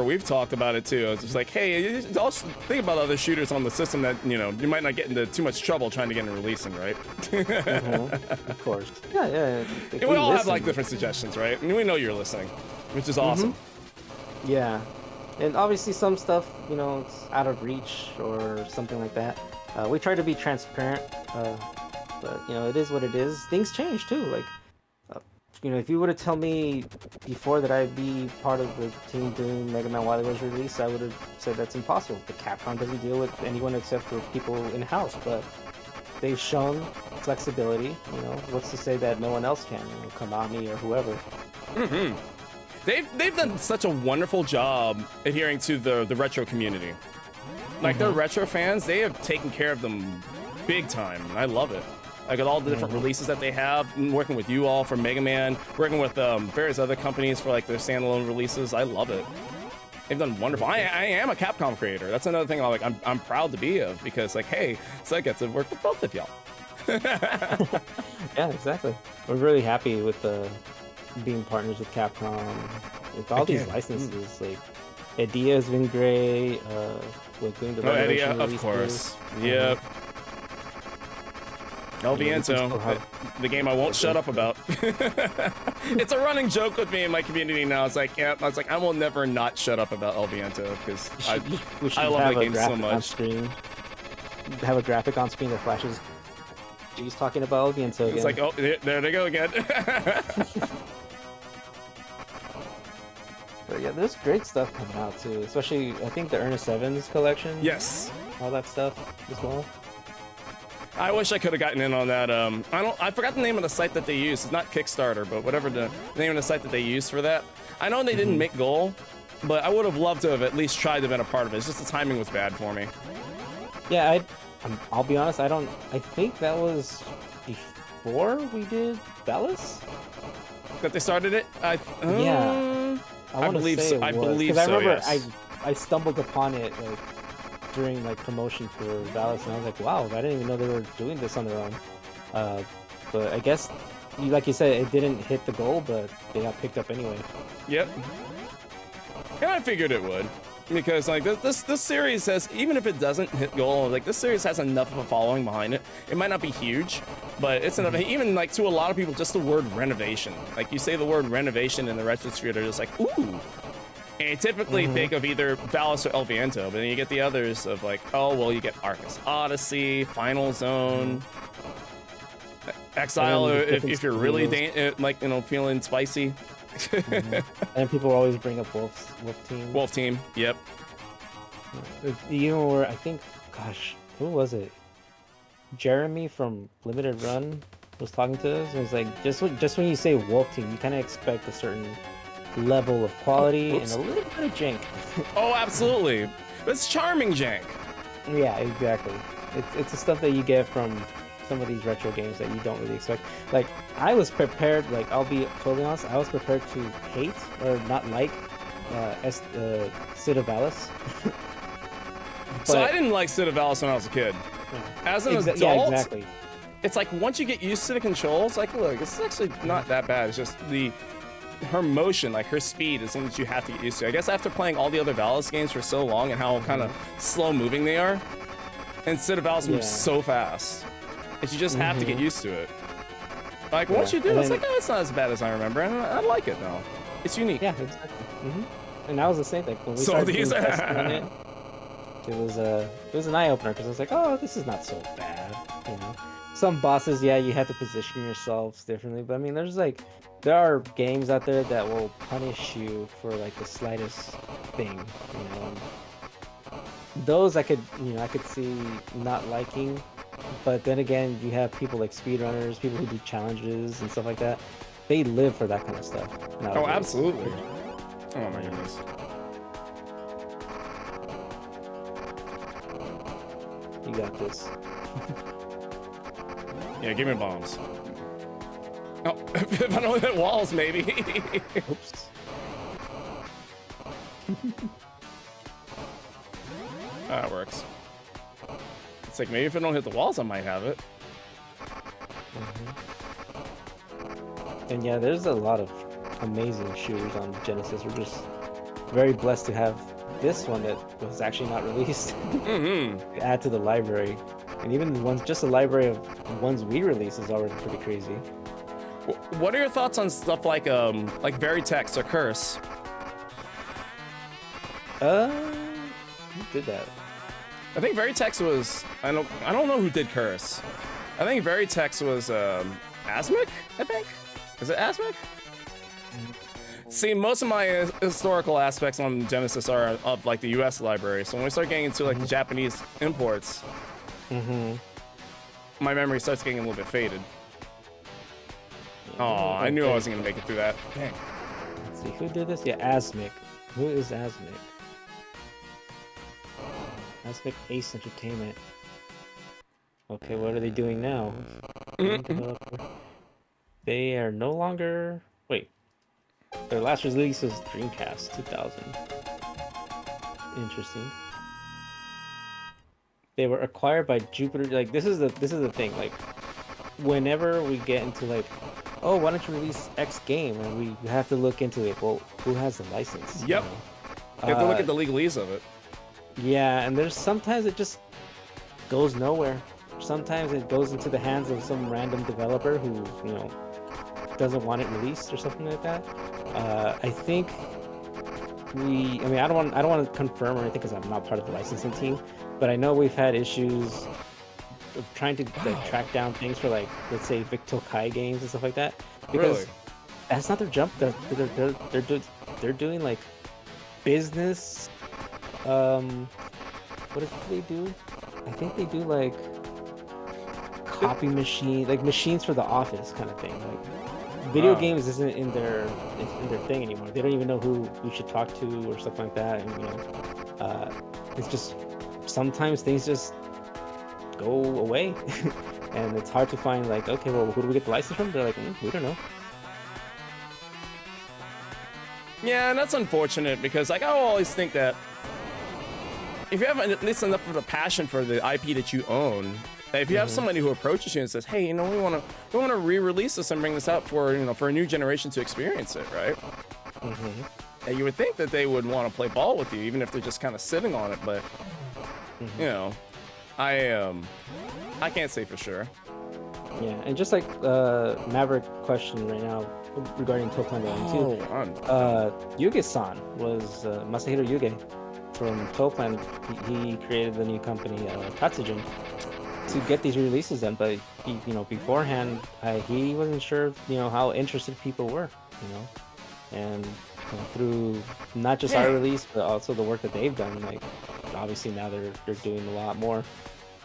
we've talked about it too, it's just like, hey, also think about other shooters on the system that you might not get into too much trouble trying to get into releasing, right? Of course. Yeah. We all have like different suggestions, right? And we know you're listening, which is awesome. Yeah, and obviously some stuff, it's out of reach or something like that. We try to be transparent, but it is what it is. Things change too, like. If you would have told me before that I'd be part of the team doing Mega Man Wily Wars release, I would have said that's impossible. But Capcom doesn't deal with anyone except for people in-house, but they've shown flexibility. What's to say that no one else can? Konami or whoever. Mm-hmm. They've done such a wonderful job adhering to the retro community. Like their retro fans, they have taken care of them big time. I love it. Like at all the different releases that they have, working with you all for Mega Man, working with various other companies for like their standalone releases. I love it. They've done wonderful. I am a Capcom creator. That's another thing I'm proud to be of, because like, hey, so I get to work with both of y'all. Yeah, exactly. We're really happy with being partners with Capcom, with all these licenses. Like Edea has been great. With doing the Edea, of course. Yep. El Viento, the game I won't shut up about. It's a running joke with me in my community now. It's like, yeah, I will never not shut up about El Viento, because I love the game so much. Have a graphic on screen that flashes. She's talking about El Viento again. It's like, oh, there they go again. But yeah, there's great stuff coming out too, especially I think the Ernest Evans collection. Yes. All that stuff as well. I wish I could have gotten in on that. I forgot the name of the site that they used. It's not Kickstarter, but whatever the name of the site that they used for that. I know they didn't make goal, but I would have loved to have at least tried to have been a part of it. It's just the timing was bad for me. Yeah, I'll be honest. I think that was before we did Dallas. That they started it. Yeah, I believe so. I believe so. I remember yes. I stumbled upon it like during like promotion for Dallas, and I was like, wow, I didn't even know they were doing this on their own. But I guess, like you said, it didn't hit the goal, but they got picked up anyway. Yep. And I figured it would, because like this series has, even if it doesn't hit goal, like this series has enough of a following behind it. It might not be huge, but it's enough. Even like to a lot of people, just the word renovation. Like you say the word renovation in the retro sphere, they're just like, ooh. And you typically think of either Valis or El Viento, but then you get the others of like, oh, well, you get Arcus Odyssey, Final Zone, Exile, if you're really feeling spicy. And people always bring up Wolf Team. Wolf Team, yep. Where I think, gosh, who was it? Jeremy from Limited Run was talking to us, and he's like, just when you say Wolf Team, you kind of expect a certain level of quality and a little bit of jank. Oh, absolutely. But it's charming jank. Yeah, exactly. It's the stuff that you get from some of these retro games that you don't really expect. Like, I was prepared, like, I'll be totally honest, I was prepared to hate or not like Sid of Alice. So I didn't like Sid of Alice when I was a kid. As an adult, exactly. It's like once you get used to the controls, like, look, it's actually not that bad. It's just her motion, like her speed, is something that you have to get used to. I guess after playing all the other Valis games for so long and how kind of slow moving they are, instead of Valis moves so fast, that you just have to get used to it. Like once you do, it's like, oh, it's not as bad as I remember, and I like it though. It's unique. Yeah, exactly. And that was the same thing when we started doing testing on it. It was an eye opener because I was like, oh, this is not so bad, you know. Some bosses, yeah, you have to position yourselves differently, but I mean, there are games out there that will punish you for like the slightest thing, you know. And those I could see not liking, But then again, you have people like speedrunners, people who do challenges and stuff like that. They live for that kind of stuff nowadays. Oh, absolutely. Oh my goodness. You got this. Yeah, give me bombs. Oh, if I don't hit walls, maybe. Oops. That works. It's like, maybe if I don't hit the walls, I might have it. And yeah, there's a lot of amazing shooters on Genesis. We're just very blessed to have this one that was actually not released. To add to the library. And even the ones, just the library of ones we release is already pretty crazy. What are your thoughts on stuff like Veritex or Curse? Who did that? I think Veritex was, I don't know who did Curse. I think Veritex was Asmic, I think? Is it Asmic? See, most of my historical aspects on Genesis are of like the US library, so when we start getting into like the Japanese imports, my memory starts getting a little bit faded. Oh, I knew I wasn't gonna make it through that. Dang. Let's see, who did this? Yeah, Asmic. Who is Asmic? Asmic Ace Entertainment. Okay, what are they doing now? They are no longer... Wait. Their last release was Dreamcast 2000. Interesting. They were acquired by Jupiter. Like, this is the thing. Like, whenever we get into like, oh, why don't you release X game, and we have to look into it. Well, who has the license? Yep. You have to look at the legalese of it. Yeah, and there's sometimes it just goes nowhere. Sometimes it goes into the hands of some random developer who, you know, doesn't want it released or something like that. I think I mean, I don't want to confirm or anything because I'm not part of the licensing team, but I know we've had issues of trying to like track down things for like, let's say, Vic Tokai games and stuff like that. Because Really? that's not their jump. They're doing like business. What is it they do? I think they do like copy machine, like machines for the office kind of thing. Like video games isn't in their thing anymore. They don't even know who we should talk to or stuff like that. And you know, it's just sometimes things just go away, and it's hard to find like, okay, well, who do we get the license from? They're like, we don't know. Yeah, and that's unfortunate because like I always think that if you have at least enough of a passion for the IP that you own, that if you have somebody who approaches you and says, "Hey, you know, we want to re-release this and bring this out for for a new generation to experience it," right? And you would think that they would want to play ball with you, even if they're just kind of sitting on it. But you know, I can't say for sure. Yeah, and just like Maverick question right now regarding Toplan Volume 2, Yuge-san was Masahiro Yuge from Toplan. He created the new company Tatsujin to get these releases done, but he, you know, beforehand he wasn't sure, you know, how interested people were, you know, and through not just our release but also the work that they've done, like obviously now they're doing a lot more.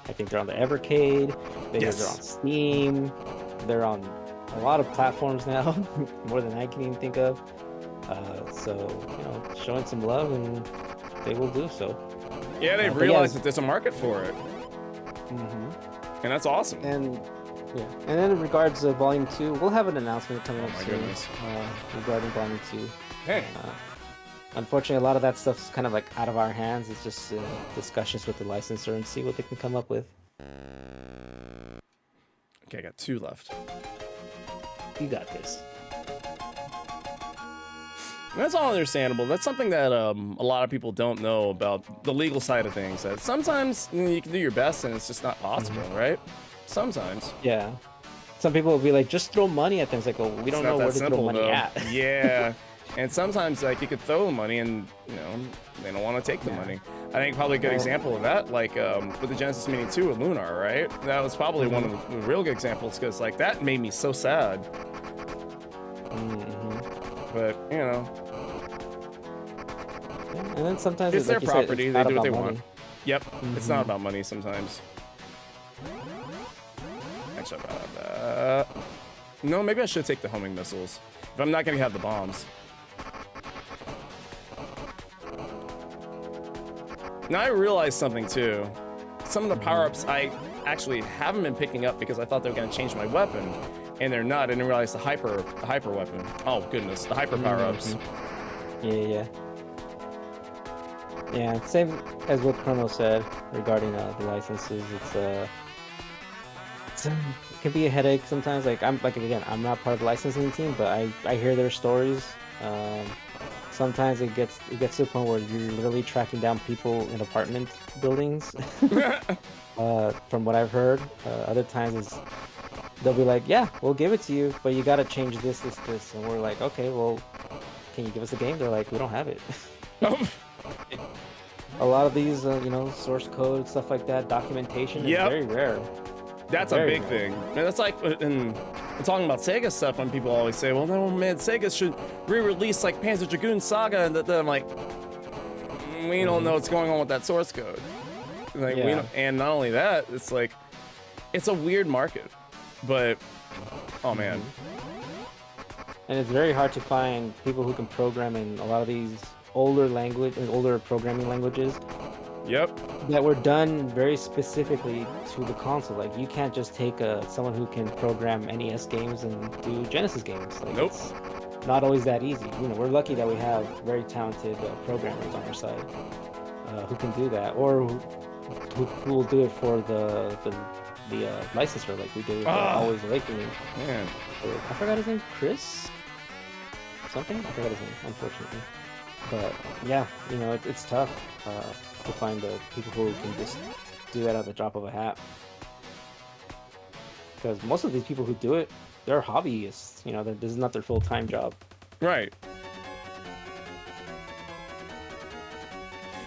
I think they're on the Evercade, they're on Steam, they're on a lot of platforms now, more than I can even think of. So, you know, showing some love, and they will do so. Yeah, they've realized that there's a market for it. And that's awesome. And yeah, and then in regards to Volume 2, we'll have an announcement coming up soon regarding Volume 2. Hey. Unfortunately, a lot of that stuff's kind of like out of our hands. It's just discussions with the licensor and see what they can come up with. Okay, I got 2 left. You got this. That's all understandable. That's something that a lot of people don't know about the legal side of things. That sometimes you can do your best and it's just not possible, right? Sometimes. Yeah. Some people will be like, just throw money at them. It's like, well, we don't know where to throw money at. Yeah. And sometimes like you could throw the money and, you know, they don't want to take the money. I think probably a good example of that, like with the Genesis Mini 2 with Lunar, right? That was probably one of the real good examples because like that made me so sad. But, you know. And then sometimes it's their like property. Said, they do what they money. want. Yep. It's not about money sometimes. should have that. No, maybe I should take the homing missiles. If I'm not gonna have the bombs. Now I realized something too. Some of the power-ups I actually haven't been picking up because I thought they were gonna change my weapon, and they're not. I didn't realize the hyper weapon. Oh goodness, the hyper power-ups. Yeah. Yeah, same as what Chrono said regarding the licenses. It can be a headache sometimes. Like I'm I'm not part of the licensing team, but I hear their stories. Sometimes it gets to a point where you're literally tracking down people in apartment buildings. From what I've heard, other times they'll be like, "Yeah, we'll give it to you, but you gotta change this, and we're like, "Okay, well, can you give us a game?" They're like, "We don't have it." A lot of these, source code stuff like that, documentation is very rare. That's a big thing. And that's like in talking about Sega stuff when people always say, well, no, man, Sega should re-release like Panzer Dragoon Saga, and then I'm like, we don't know what's going on with that source code. Like, we don't, and not only that, it's like, it's a weird market, but, oh man. And it's very hard to find people who can program in a lot of these older programming languages. Yep. That were done very specifically to the console. Like you can't just take someone who can program NES games and do Genesis games. Like, nope. It's not always that easy. We're lucky that we have very talented programmers on our side who can do that, or who will do it for the licensor, like we did with Always Awakening. Man, I forgot his name. Chris something. I forgot his name, unfortunately. But yeah, it's tough to find the people who can just do that at the drop of a hat. Because most of these people who do it, they're hobbyists. This is not their full-time job. Right.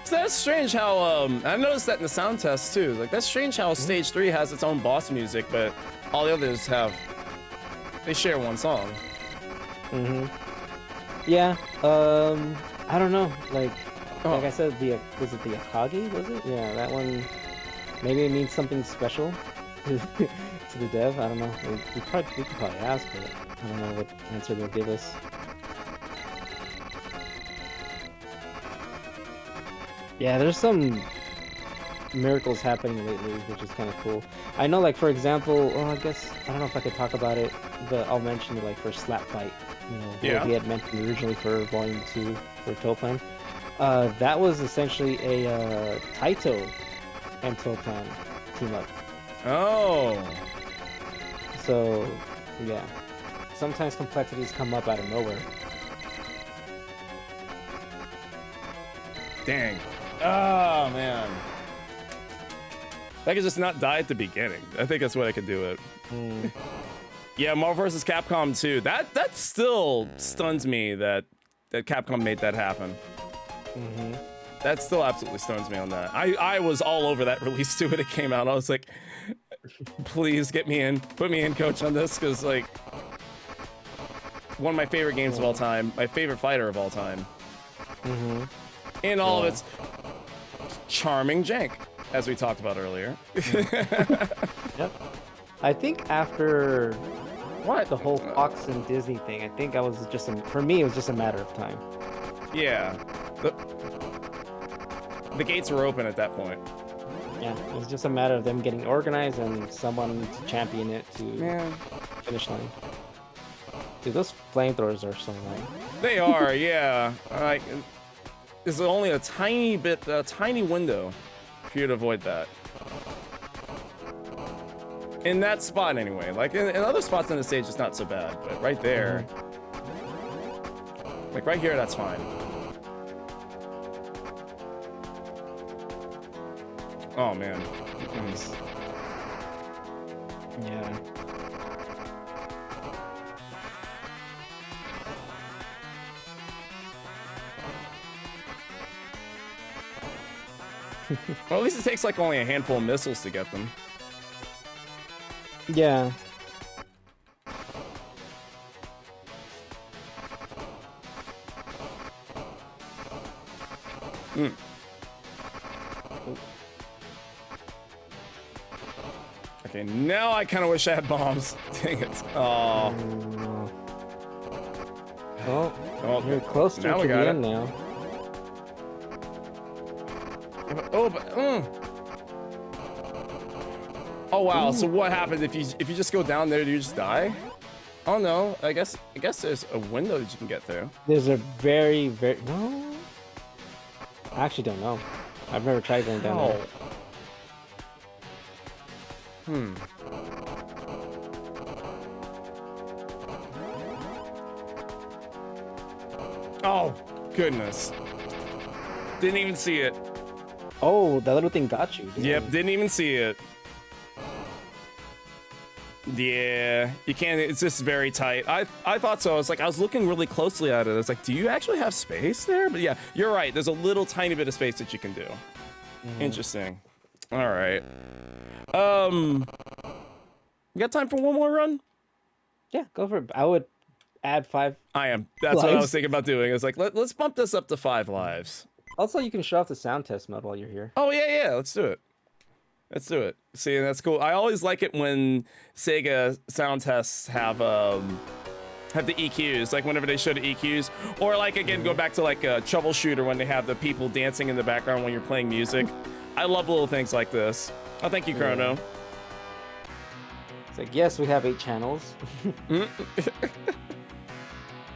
So that's strange how I noticed that in the sound test too. Like that's strange how Stage 3 has its own boss music, but all the others they share one song. Yeah. I don't know. Like I said, was it the Akagi? Was it? Yeah, that one. Maybe it means something special to the dev. I don't know. We could probably ask, but I don't know what answer they'll give us. Yeah, there's some miracles happening lately, which is kind of cool. I know, like for example, I guess I don't know if I could talk about it, but I'll mention it like for Slap Fight. What he had mentioned originally for Volume 2 for Toplan. That was essentially a Taito and Toplan team up. Oh. So, yeah. Sometimes complexities come up out of nowhere. Dang. Oh, man. If I could just not die at the beginning. I think that's what I could do it. Yeah, Marvel vs. Capcom 2. That still stuns me that Capcom made that happen. That still absolutely stuns me on that. I was all over that release too when it came out. I was like, please get me in. Put me in, coach, on this, because like one of my favorite games of all time, my favorite fighter of all time. And all of its charming jank, as we talked about earlier. Yep. I think after the whole Fox and Disney thing, I think for me, it was just a matter of time. Yeah. The gates were open at that point. Yeah, it was just a matter of them getting organized and someone to champion it to finish line. Dude, those flamethrowers are so annoying. They are, yeah. Like, there's only a tiny window for you to avoid that. In that spot, anyway. Like, in other spots on the stage, it's not so bad. But right there... Like, right here, that's fine. Oh, man. Nice. Yeah. Well, at least it takes, like, only a handful of missiles to get them. Yeah. Okay, now I kind of wish I had bombs. Dang it. Oh. Well, you're close to the end now. Oh, but oh wow. Ooh. So what happens if you just go down there? Do you just die? Oh no. I guess there's a window that you can get through. There's a very no. I actually don't know. I've never tried going down there. Oh goodness. Didn't even see it. Oh, that little thing got you. Yep, didn't even see it. Yeah, you can't. It's just very tight. I thought so. It's like I was looking really closely at it. It's like, do you actually have space there? But yeah, you're right. There's a little tiny bit of space that you can do. Interesting. All right. You got time for one more run? Yeah, go for it. I would add 5. I am. That's lives. What I was thinking about doing. It's like let's bump this up to 5 lives. Also, you can show off the sound test mode while you're here. Oh yeah, let's do it. Let's do it. See, that's cool. I always like it when Sega sound tests have the EQs, like whenever they show the EQs, or like again go back to like a Troubleshooter when they have the people dancing in the background when you're playing music. I love little things like this. Oh, thank you, Chrono. It's like, yes, we have 8 channels.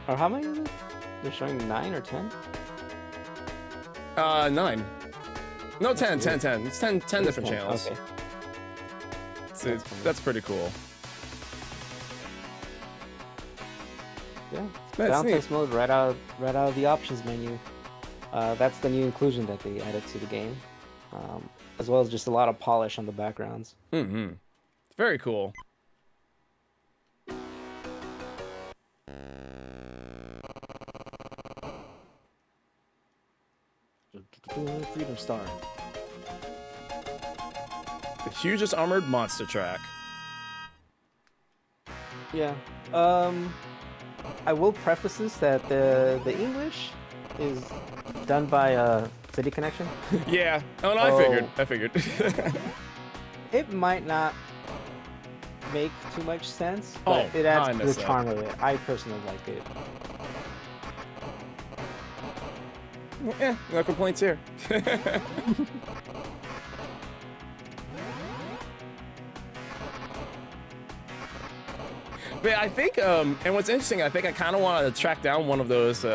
Or how many is it? They're showing 9 or 10? 9. No, 10. It's 10 different channels. Okay. So that's pretty cool. Yeah. Sound test mode right out of the options menu. That's the new inclusion that they added to the game. As well as just a lot of polish on the backgrounds. Very cool. Freedom Star. The hugest armored monster track. Yeah. I will preface this that the English is done by City Connection. Yeah. Oh no, I figured. It might not make too much sense, but it adds to the charm of it. I personally like it. Yeah, no complaints here. But I think, and what's interesting, I think I kind of want to track down one of those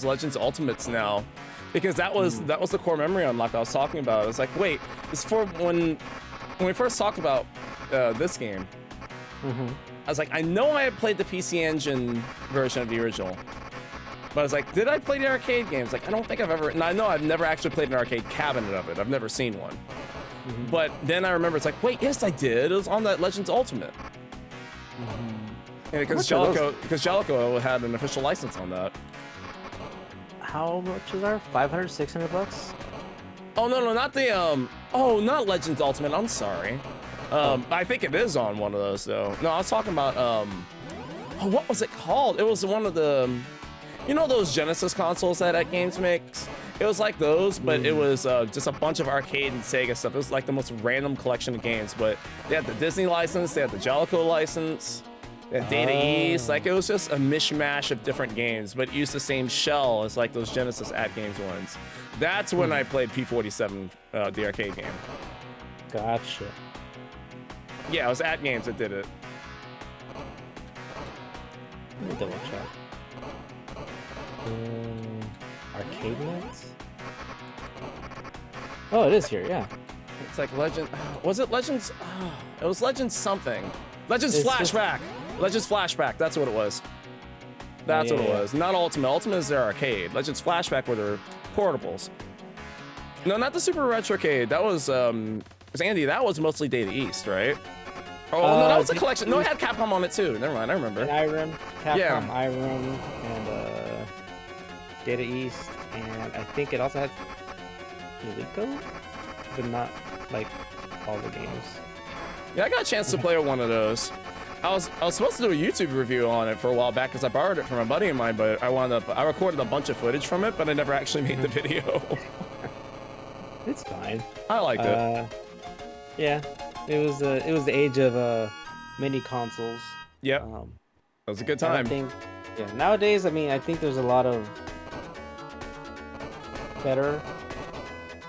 Legends Ultimates now, because that was the core memory unlock I was talking about. It's like, wait, it's for when we first talked about this game. I was like, I know I had played the PC Engine version of the original. But I was like, did I play the arcade games? Like, I don't think I've ever, and I know I've never actually played an arcade cabinet of it. I've never seen one. But then I remember it's like, wait, yes, I did. It was on that Legends Ultimate. And because Jaleco had an official license on that. How much is our 500, 600 bucks? Oh, no, not the, not Legends Ultimate. I'm sorry. I think it is on one of those, though. No, I was talking about, what was it called? It was one of the... You know those Genesis consoles that Games makes? It was like those, but it was just a bunch of arcade and Sega stuff. It was like the most random collection of games, but they had the Disney license, they had the Jaleco license, they had Data East. Like, it was just a mishmash of different games, but used the same shell as like those Genesis Games ones. That's when I played P-47, the arcade game. Gotcha. Yeah, it was Games that did it. Let me double check. Arcade Nights? Oh, it is here, yeah. It's like Legend. Was it Legends? It was Legends something. Legends Flashback. Legends Flashback. That's what it was. That's what it was. Not Ultimate. Ultimate is their arcade. Legends Flashback were their portables. No, not the Super Retrocade. That was Andy. That was mostly Data East, right? Oh no, that was a collection. No, it had Capcom on it too. Never mind, I remember. And Irem, Capcom, Irem, and Data East, and I think it also had Jaleco, but not like all the games. Yeah, I got a chance to play with one of those. I was supposed to do a YouTube review on it for a while back because I borrowed it from a buddy of mine, but I recorded a bunch of footage from it, but I never actually made the video. It's fine. I liked it. Yeah. it was the age of mini consoles. Yep. That was a good time. Yeah. Nowadays, I mean, I think there's a lot of better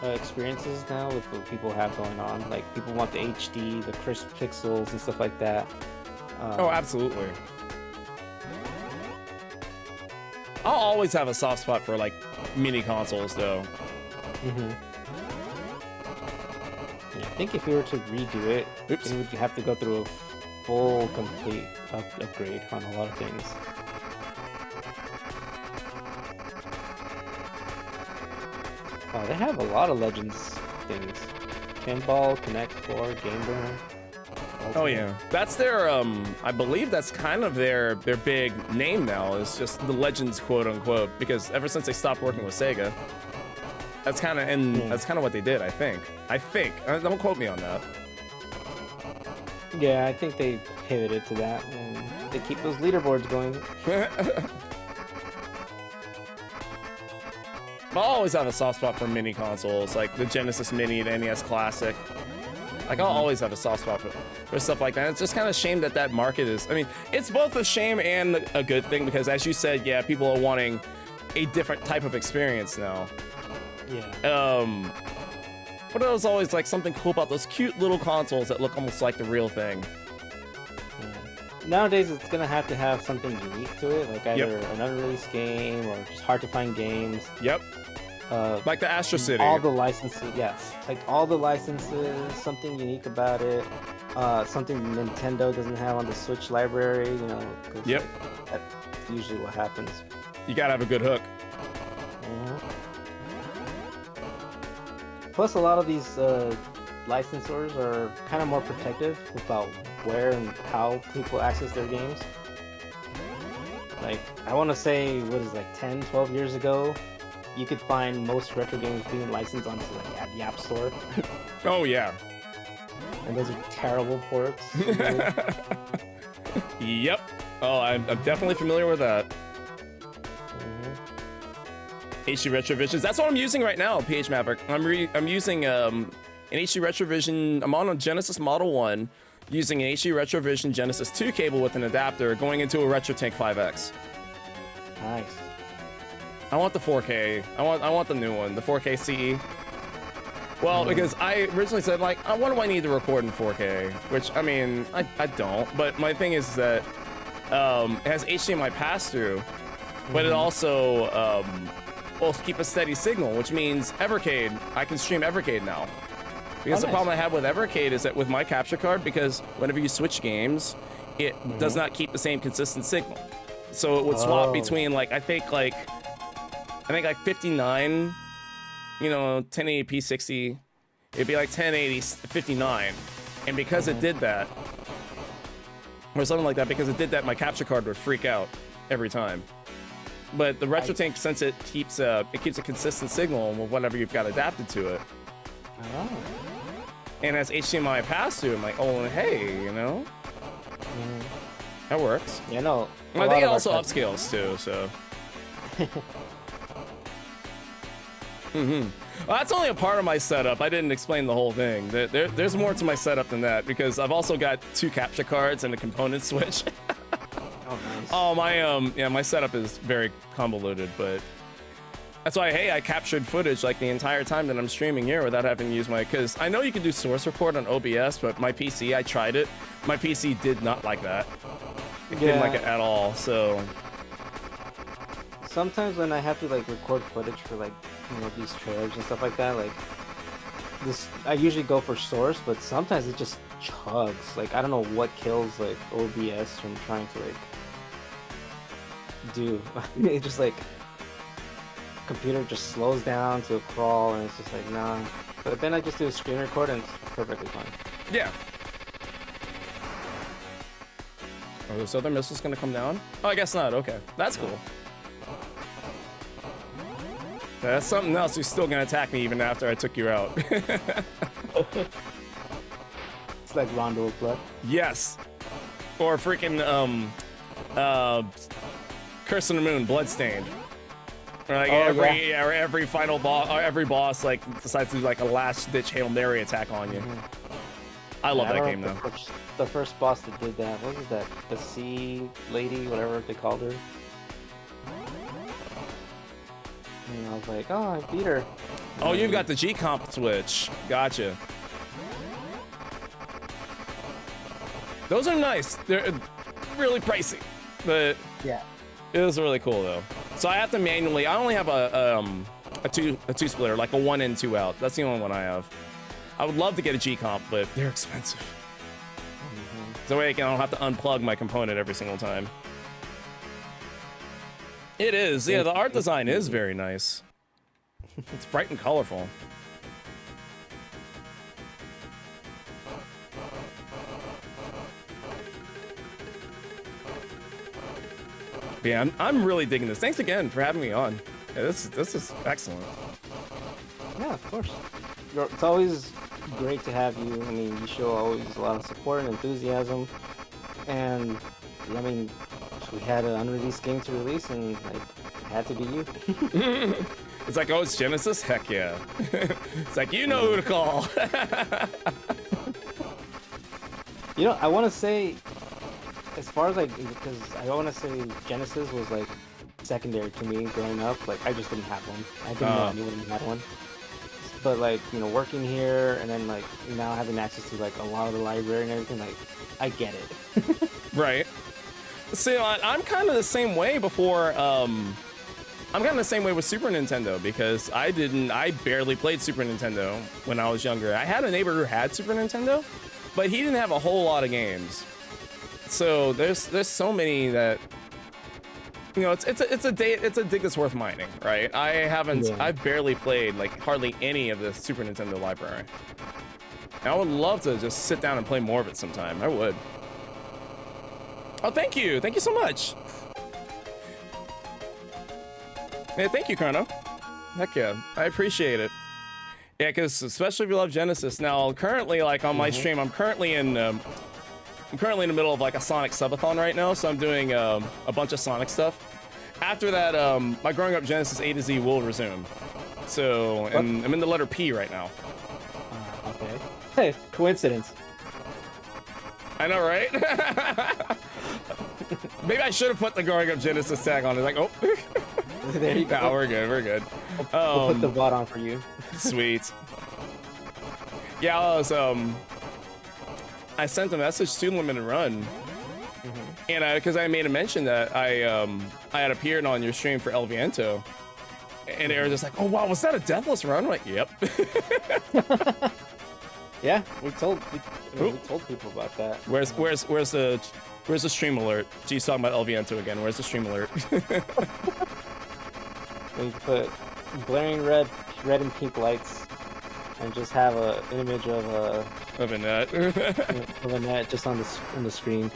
experiences now with what people have going on. Like people want the HD, the crisp pixels, and stuff like that. Oh, absolutely. I'll always have a soft spot for like mini consoles, though. Yeah, I think if we were to redo it, it would have to go through a full, complete upgrade on a lot of things. Oh, they have a lot of Legends things. Pinball, Connect 4, Game Boy. Oh yeah, that's their I believe that's kind of their big name now, is just the Legends, quote unquote, because ever since they stopped working with Sega, that's kind of what they did. I think don't quote me on that. Yeah, I think they pivoted to that, and they keep those leaderboards going. I'll always have a soft spot for mini consoles, like the Genesis Mini, the NES Classic. Like, I'll always have a soft spot for stuff like that. It's just kind of a shame that market is... I mean, it's both a shame and a good thing, because as you said, yeah, people are wanting a different type of experience now. Yeah. But it was always, like, something cool about those cute little consoles that look almost like the real thing. Yeah. Nowadays, it's gonna have to have something unique to it, like either an unreleased game or just hard-to-find games. Yep. Like the Astro City. All the licenses, yes. Like all the licenses, something unique about it. Something Nintendo doesn't have on the Switch library, you know. Yep. That's usually what happens. You gotta have a good hook. Plus, a lot of these licensors are kind of more protective about where and how people access their games. Like, I want to say, what is it, like 10, 12 years ago, you could find most retro games being licensed onto like at the App Store. Oh yeah. And those are terrible ports. Yep. Oh, I'm definitely familiar with that. HD Retrovisions. That's what I'm using right now, PH Maverick. I'm using an HD Retrovision. I'm on a Genesis Model 1 using an HD Retrovision Genesis 2 cable with an adapter going into a RetroTink 5X. Nice. I want the 4K. I want the new one, the 4K CE. Well, because I originally said, like, what do I need to record in 4K? Which, I mean, I don't. But my thing is that it has HDMI pass-through, but it also will keep a steady signal, which means Evercade, I can stream Evercade now. Because the problem I have with Evercade is that with my capture card, because whenever you switch games, it does not keep the same consistent signal. So it would swap between, like, I think like 59, you know, 1080p 60, it'd be like 1080 59. And because it did that, or something like that, because it did that, my capture card would freak out every time. But the RetroTink, since it keeps a consistent signal with whatever you've got adapted to it. Oh. And as HDMI pass-through, I'm like, oh, hey, you know? That works. Yeah, no. I think it also upscales, too, so... Well, that's only a part of my setup. I didn't explain the whole thing. There's more to my setup than that, because I've also got 2 capture cards and a component switch. Oh, nice. Oh, my setup is very convoluted, but that's why, hey, I captured footage like the entire time that I'm streaming here without having to use my, because I know you can do source record on OBS, but my PC, I tried it. My PC did not like that. It didn't like it at all, so. Sometimes when I have to like record footage for like, you know, these trailers and stuff like that, like this, I usually go for source, but sometimes it just chugs. Like, I don't know what kills like OBS from trying to like do. It just like, computer just slows down to a crawl, and it's just like, nah. But then I just do a screen record and it's perfectly fine. Yeah. Are those other missiles gonna come down? Oh, I guess not. Okay, that's cool. That's something else who's still gonna attack me even after I took you out. It's like Rondo of Blood. Yes. Or freaking Curse on the Moon, Bloodstained. Or like every final boss, or every boss like decides to do like a last ditch Hail Mary attack on you. I love that don't game know though. the first boss that did that. What was that? The sea lady, whatever they called her. And I was like, oh, I beat her. Oh, you've got the G comp switch. Gotcha. Those are nice. They're really pricey, but Yeah. it is really cool though. So I have to manually. I only have a two splitter, like a 1 in 2 out. That's the only one I have. I would love to get a G comp, but they're expensive. So I don't have to unplug my component every single time. It is. Yeah, the art design is very nice. It's bright and colorful. But yeah, I'm really digging this. Thanks again for having me on. Yeah, this is excellent. Yeah, of course. It's always great to have you. I mean, you show always a lot of support and enthusiasm. And, I mean, we had an unreleased game to release, and like, it had to be you. It's like, oh, it's Genesis? Heck yeah. It's like, you know who to call. You know, I want to say, as far as like, because I want to say Genesis was like secondary to me growing up. Like, I just didn't have one. I didn't know anyone who had one. But like, you know, working here and then like now having access to like a lot of the library and everything, like, I get it. Right. See, I'm kind of the same way before. I'm kind of the same way with Super Nintendo because I barely played Super Nintendo when I was younger. I had a neighbor who had Super Nintendo, but he didn't have a whole lot of games. So there's so many that, you know, it's a dig that's worth mining, right? I've barely played like hardly any of the Super Nintendo library. And I would love to just sit down and play more of it sometime. I would. Oh, thank you so much. Yeah, thank you, Chrono. Heck yeah, I appreciate it. Yeah, because especially if you love Genesis. Now, currently, like on my stream, I'm currently in the middle of like a Sonic subathon right now, so I'm doing a bunch of Sonic stuff. After that, my Growing Up Genesis A to Z will resume. So, and I'm in the letter P right now. Okay. Hey, coincidence. I know, right? Maybe I should have put the Growing Up Genesis tag on. It's like, oh. There you go. No, we're good. We'll put the bot on for you. Sweet. Yeah, I sent a message to Limited Run, and because I made a mention that I had appeared on your stream for El Viento, and they were just like, "Oh wow, was that a Deathless Run?" I'm like, "Yep." Yeah, we told people about that. Where's the stream alert? G's talking about El Viento again. Where's the stream alert? We put blaring red and pink lights, and just have an image of a net. of a net just on the screen.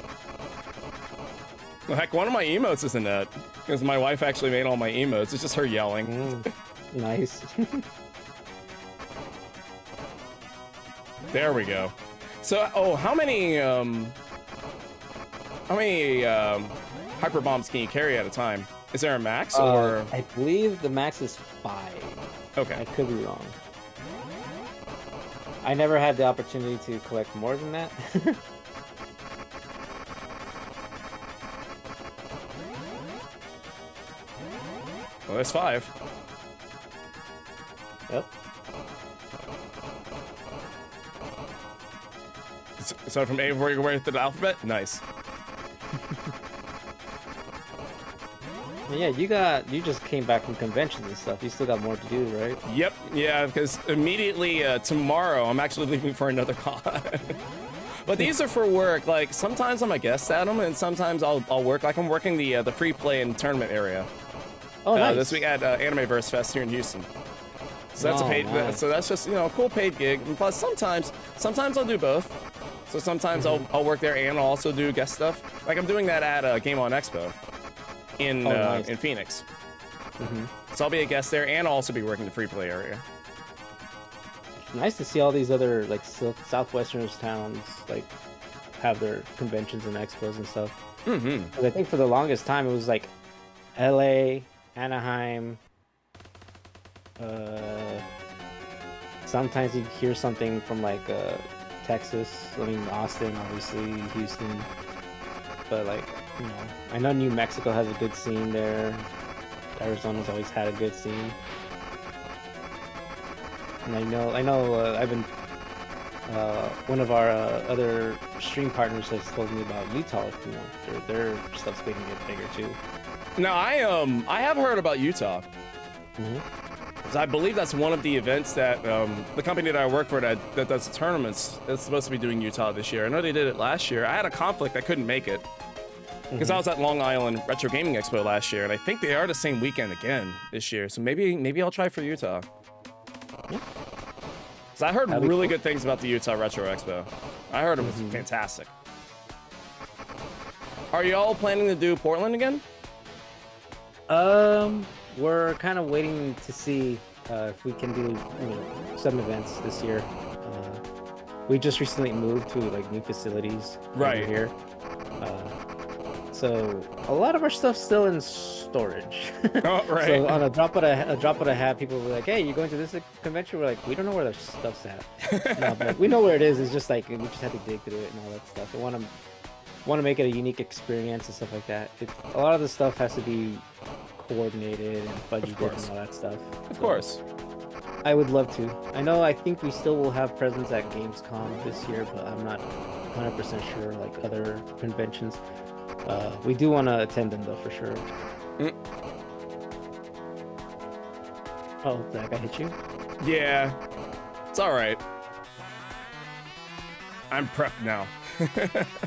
Well, heck, one of my emotes is a net because my wife actually made all my emotes. It's just her yelling. Nice. There we go. So, how many hyper bombs can you carry at a time? Is there a max or? I believe the max is 5. Okay. I could be wrong. I never had the opportunity to collect more than that. Well, there's 5. Yep. So from A working way through the alphabet? Nice. Yeah, you just came back from conventions and stuff. You still got more to do, right? Yep. Yeah, because immediately tomorrow I'm actually leaving for another con. But these are for work. Like sometimes I'm a guest at them, and sometimes I'll work. Like I'm working the free play and tournament area. Oh, nice. This week at Animeverse Fest here in Houston. So that's a paid. Nice. So that's just a cool paid gig. And plus sometimes I'll do both. So sometimes I'll work there and I'll also do guest stuff. Like I'm doing that at Game On Expo in Phoenix. So I'll be a guest there and I'll also be working the free play area. Nice to see all these other like southwestern towns like have their conventions and expos and stuff. I think for the longest time it was like L.A., Anaheim. Sometimes you hear something from like Texas. I mean, Austin, obviously, Houston. But like, you know, I know New Mexico has a good scene there. Arizona's always had a good scene. And I know, I've been, one of our other stream partners has told me about Utah. You know, their stuff's going to get bigger too. Now, I have heard about Utah. Mm-hmm. 'Cause I believe that's one of the events that the company that I work for that does the tournaments is supposed to be doing Utah this year. I know they did it last year. I had a conflict, I couldn't make it. Because I was at Long Island Retro Gaming Expo last year, and I think they are the same weekend again this year. So maybe I'll try for Utah. Yeah. Cause I heard really good things about the Utah Retro Expo. I heard it was fantastic. Are y'all planning to do Portland again? We're kind of waiting to see if we can do some events this year. We just recently moved to like new facilities over here. So a lot of our stuff's still in storage. Oh, right. So on a drop of a hat, people were like, "Hey, you going to this convention?" We're like, "We don't know where the stuff's at." No, but we know where it is. It's just like we just have to dig through it and all that stuff. I want to make it a unique experience and stuff like that. A lot of the stuff has to be coordinated and budgeted and all that stuff. Of course. I would love to. I think we still will have presence at Gamescom this year, but I'm not 100% sure like other conventions. We do want to attend them though, for sure. Oh, that guy hit you? Yeah, it's all right. I'm prepped now.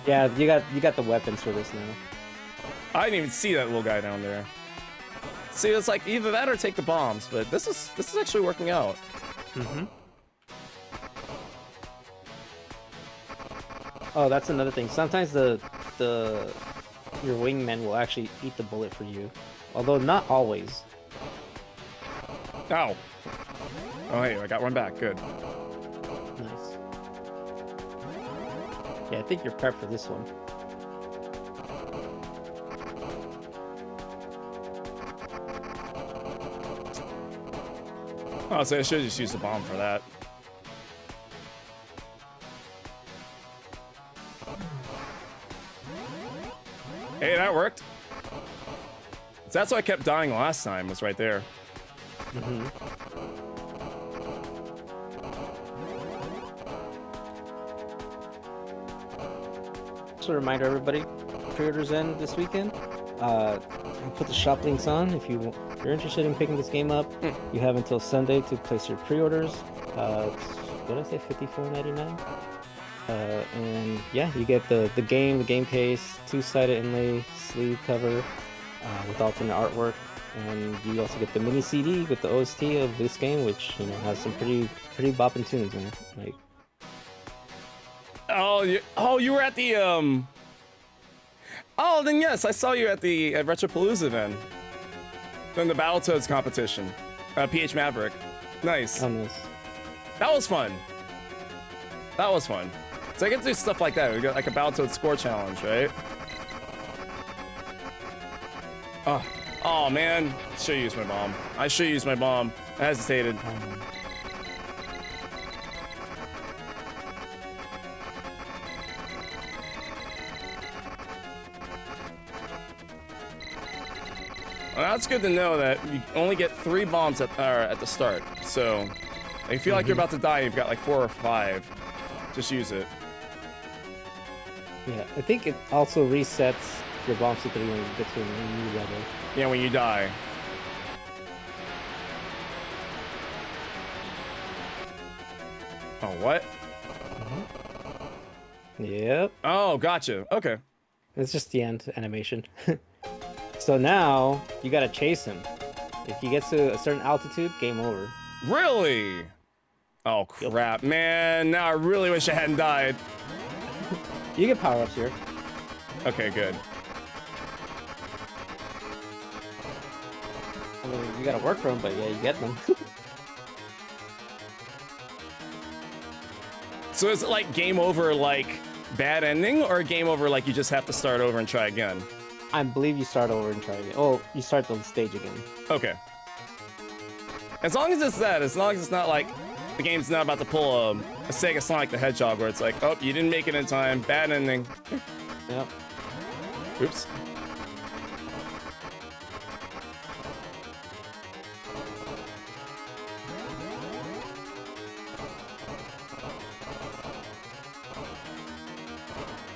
Yeah, you got the weapons for this now. I didn't even see that little guy down there. See, it's like either that or take the bombs, but this is actually working out. Oh, that's another thing. Sometimes your wingman will actually eat the bullet for you, although not always. Ow. Oh, hey, I got one back. Good. Nice. Yeah, I think you're prepped for this one. Oh, so I should just use the bomb for that. Hey, that worked. That's why I kept dying last time, was right there. Just a reminder, everybody, pre-orders end this weekend. I'll put the shop links on. If you're interested in picking this game up, you have until Sunday to place your pre-orders. What did I say, $54.99? And yeah, you get the game case, two-sided inlay sleeve cover with alternate artwork, and you also get the mini CD with the OST of this game, which has some pretty bopping tunes, man. Like, you were at the Oh, then yes, I saw you at Retropalooza then. Then the Battletoads competition, PH Maverick. Nice. Oh, nice. That was fun. That was fun. So I get to do stuff like that. We got like a Battletoads score challenge, right? Oh man, should use my bomb. I should use my bomb. I hesitated. Well, that's good to know that you only get 3 bombs at the start. So if you feel like you're about to die, you've got like 4 or 5. Just use it. Yeah, I think it also resets your bomb security when you get to a new level. Yeah, when you die. Oh, what? Yep. Oh, gotcha. Okay. It's just the end animation. So now you gotta chase him. If he gets to a certain altitude, game over. Really? Oh crap, man! Now I really wish I hadn't died. You get power-ups here. Okay, good. I mean, you gotta work for them, but yeah, you get them. So is it like game over, like bad ending, or game over like you just have to start over and try again? I believe you start over and try again. Oh, you start the stage again. Okay. As long as it's that, as long as it's not like the game's not about to pull a Sega Sonic the Hedgehog where it's like, oh, you didn't make it in time, bad ending. Yep. Oops.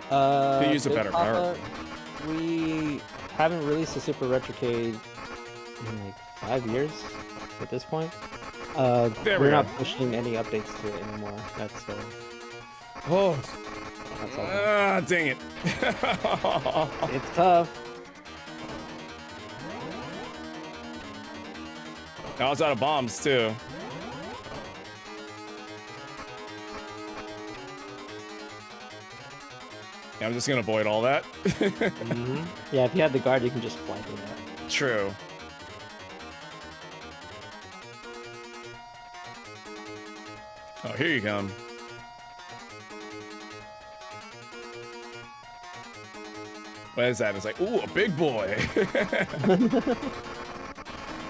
Could use a better power. We haven't released a Super Retrocade in like 5 years at this point. We're not pushing any updates to it anymore. That's all. Dang it. It's tough. I was out of bombs too. Yeah, I'm just gonna avoid all that. Yeah, if you have the guard, you can just flank it out. True. Oh, here you come. What is that? It's like, ooh, a big boy.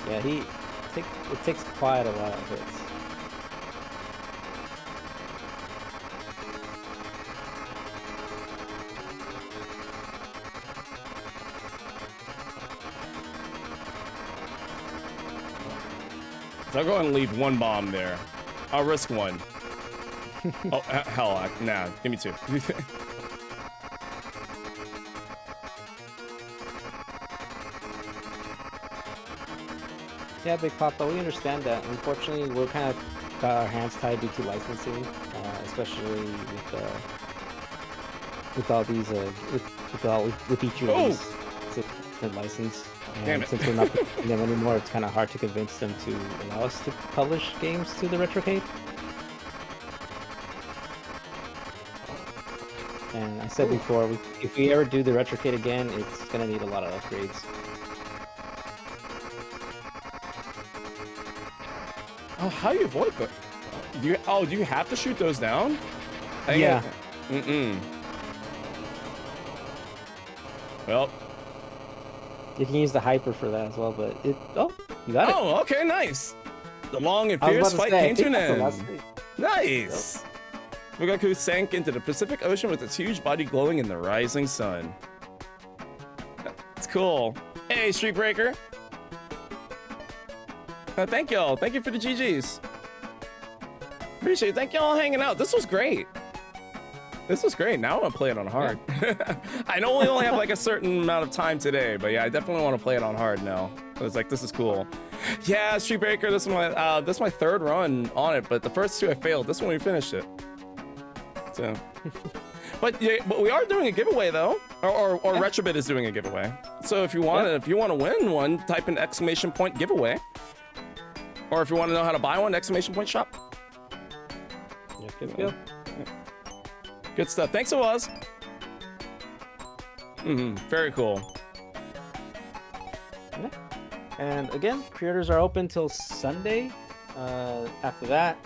Yeah, it takes quite a lot of hits. So I'll go ahead and leave one bomb there. I'll risk one. Oh, hell, nah, give me two. Yeah, Big Papa, we understand that. Unfortunately, we're kind of got our hands tied due to licensing, especially with all these with each release. It's a different license. And since we're not picking them anymore, it's kind of hard to convince them to allow us to publish games to the Retrocade. And I said before, if we ever do the Retrocade again, it's gonna need a lot of upgrades. Oh, how do you avoid that? Do you have to shoot those down? Yeah. Well. You can use the hyper for that as well, but you got it. Oh, okay, nice. The long and fierce fight came to an end. Nice. Fugaku sank into the Pacific Ocean with its huge body glowing in the rising sun. It's cool. Hey, Street Breaker. Thank y'all. Thank you for the GGs. Appreciate it. Thank y'all hanging out. This was great. This was great. Now I want to play it on hard. Yeah. I know we only have like a certain amount of time today, but yeah, I definitely want to play it on hard now. It's like, this is cool. Yeah, Street Breaker, this is my third run on it, but the first two I failed. This one we finished it. So, but we are doing a giveaway though, or yeah. Retrobit is doing a giveaway. So if you want to win one, type in ! giveaway. Or if you want to know how to buy one, ! shop. Yep. Good stuff. Thanks, Oz. Very cool. Yeah. And again, pre-orders are open till Sunday. After that,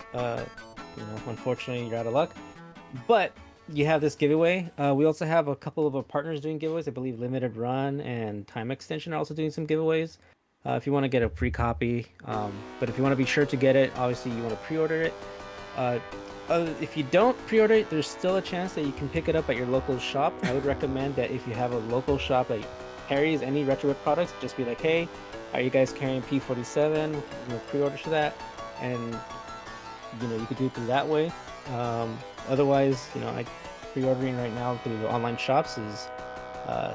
unfortunately, you're out of luck. But you have this giveaway. We also have a couple of our partners doing giveaways. I believe Limited Run and Time Extension are also doing some giveaways. If you want to get a free copy. But if you want to be sure to get it, obviously you want to pre-order it. If you don't pre-order it, there's still a chance that you can pick it up at your local shop. I would recommend that if you have a local shop that carries any Retrobit products, just be like, hey, are you guys carrying P-47? Pre-order to that, and you could do it through that way. Otherwise, pre-ordering right now through the online shops is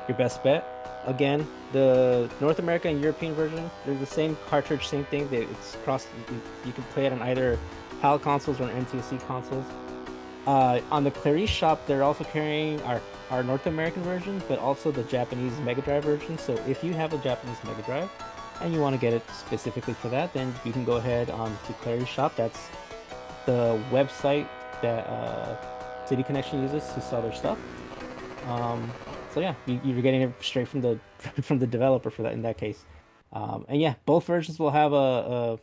your best bet. Again, the North American and European version, they're the same cartridge, same thing. It's cross. You can play it on either PAL consoles or NTSC consoles. On the Clarice shop, they're also carrying our North American version, but also the Japanese Mega Drive version. So if you have a Japanese Mega Drive and you want to get it specifically for that, then you can go ahead to Clarice shop. That's the website that City Connection uses to sell their stuff. So yeah, you're getting it straight from the developer for that in that case. And yeah, both versions will have a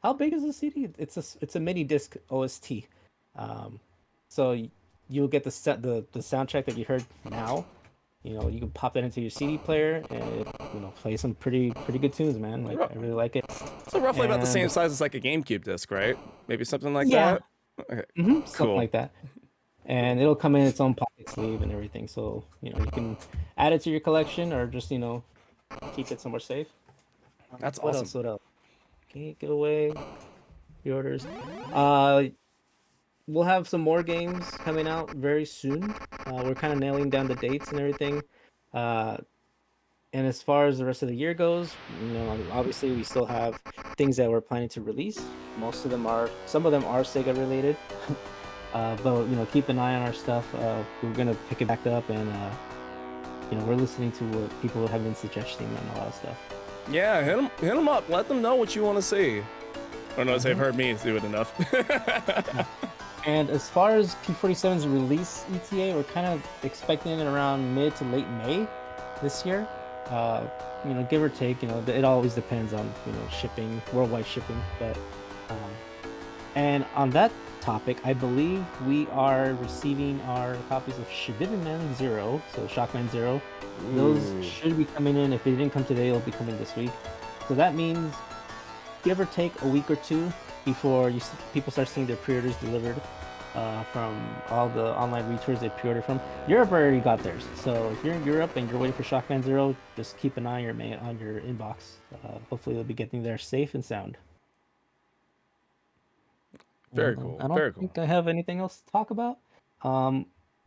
how big is the CD? It's a mini disc OST. So you'll get the soundtrack that you heard now. You can pop that into your CD player and play some pretty good tunes, man. I really like it. So roughly about the same size as like a GameCube disc, right? Maybe something like that. Okay. Something like that. And it'll come in its own pocket sleeve and everything. So, you can add it to your collection or just, keep it somewhere safe. That's What awesome. else? What else? Can't get away. Pre-orders. Uh, we'll have some more games coming out very soon. We're kind of nailing down the dates and everything. Uh, and as far as the rest of the year goes, obviously we still have things that we're planning to release. Some of them are Sega related. But keep an eye on our stuff. We're gonna pick it back up, and we're listening to what people have been suggesting and a lot of stuff. Yeah, hit them up. Let them know what you want to see. I don't know if they've heard me do it enough. And as far as P-47's release ETA, we're kind of expecting it around mid to late May this year. Give or take. It always depends on shipping, worldwide shipping. But and on that topic, I believe we are receiving our copies of Shibiden Man Zero, so Shockman Zero. Those should be coming in. If they didn't come today, they'll be coming this week. So that means, give or take a week or two before people start seeing their pre-orders delivered from all the online retailers they pre-ordered from. Europe already got theirs. So if you're in Europe and you're waiting for Shockman Zero, just keep an eye on your inbox. Hopefully they'll be getting there safe and sound. Very cool. I don't think I have anything else to talk about.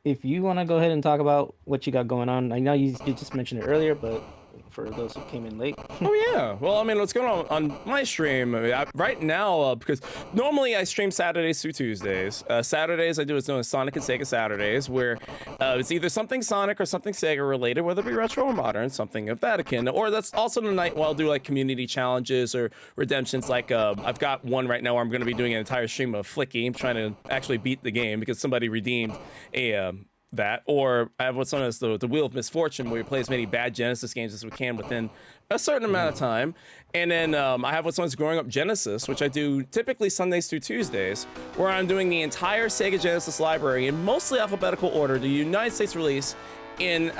If you want to go ahead and talk about what you got going on, I know you just mentioned it earlier, but for those who came in late. Oh yeah. Well, I mean, what's going on my stream right now? Because normally I stream Saturdays through Tuesdays. Saturdays I do what's known as Sonic and Sega Saturdays, where it's either something Sonic or something Sega related, whether it be retro or modern, something of that akin. Or that's also the night where I'll do like community challenges or redemptions. Like I've got one right now where I'm going to be doing an entire stream of Flicky. I'm trying to actually beat the game because somebody redeemed a that, or I have what's known as the Wheel of Misfortune, where we play as many bad Genesis games as we can within a certain amount of time. And then I have what's known as Growing Up Genesis, which I do typically Sundays through Tuesdays, where I'm doing the entire Sega Genesis library in mostly alphabetical order, the United States release in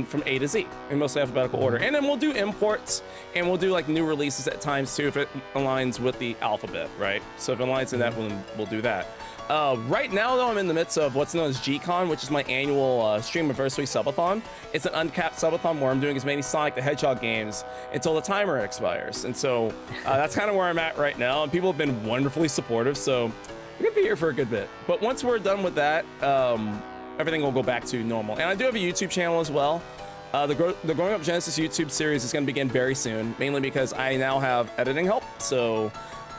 from A to Z in mostly alphabetical order. And then we'll do imports and we'll do like new releases at times too if it aligns with the alphabet, right? So if it aligns in that, we'll do that. Right now, though, I'm in the midst of what's known as G-Con, which is my annual Streamiversary subathon. It's an uncapped subathon where I'm doing as many Sonic the Hedgehog games until the timer expires. And so that's kind of where I'm at right now. And people have been wonderfully supportive, so we're going to be here for a good bit. But once we're done with that, everything will go back to normal. And I do have a YouTube channel as well. The Growing Up Genesis YouTube series is going to begin very soon, mainly because I now have editing help. So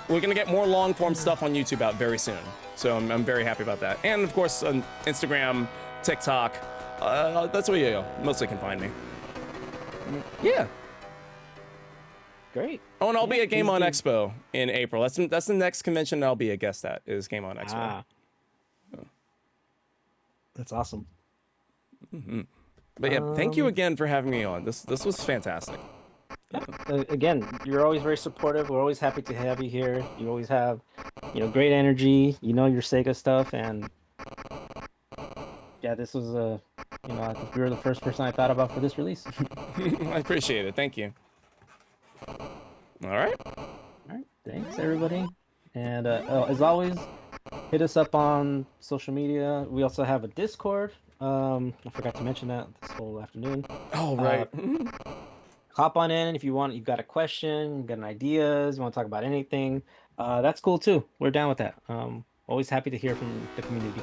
we're going to get more long-form stuff on YouTube out very soon. So I'm very happy about that. And of course, on Instagram, TikTok, that's where you mostly can find me. Yeah. Great. Oh, and I'll be at Game On Expo in April. That's the next convention I'll be a guest at, is Game On Expo. That's awesome. But yeah, thank you again for having me on. This was fantastic. Again, you're always very supportive. We're always happy to have you here. You always have, great energy. Your Sega stuff, and yeah, this was I think you were the first person I thought about for this release. I appreciate it. Thank you. All right. Thanks, everybody. And as always, hit us up on social media. We also have a Discord. I forgot to mention that this whole afternoon. Oh, right. Hop on in if you want. You've got a question, you got an ideas, you want to talk about anything. That's cool too. We're down with that. Always happy to hear from the community.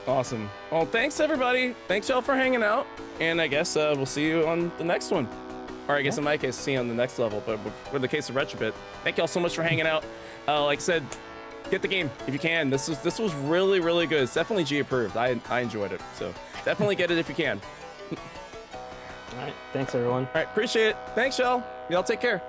Awesome. Well, thanks everybody. Thanks y'all for hanging out. And I guess we'll see you on the next one. Or I guess in my case, see you on the next level. But for the case of Retrobit, thank y'all so much for hanging out. Like I said, get the game if you can. This was really, really good. It's definitely G approved. I enjoyed it. So definitely get it if you can. All right. Thanks, everyone. All right. Appreciate it. Thanks, y'all. Y'all take care.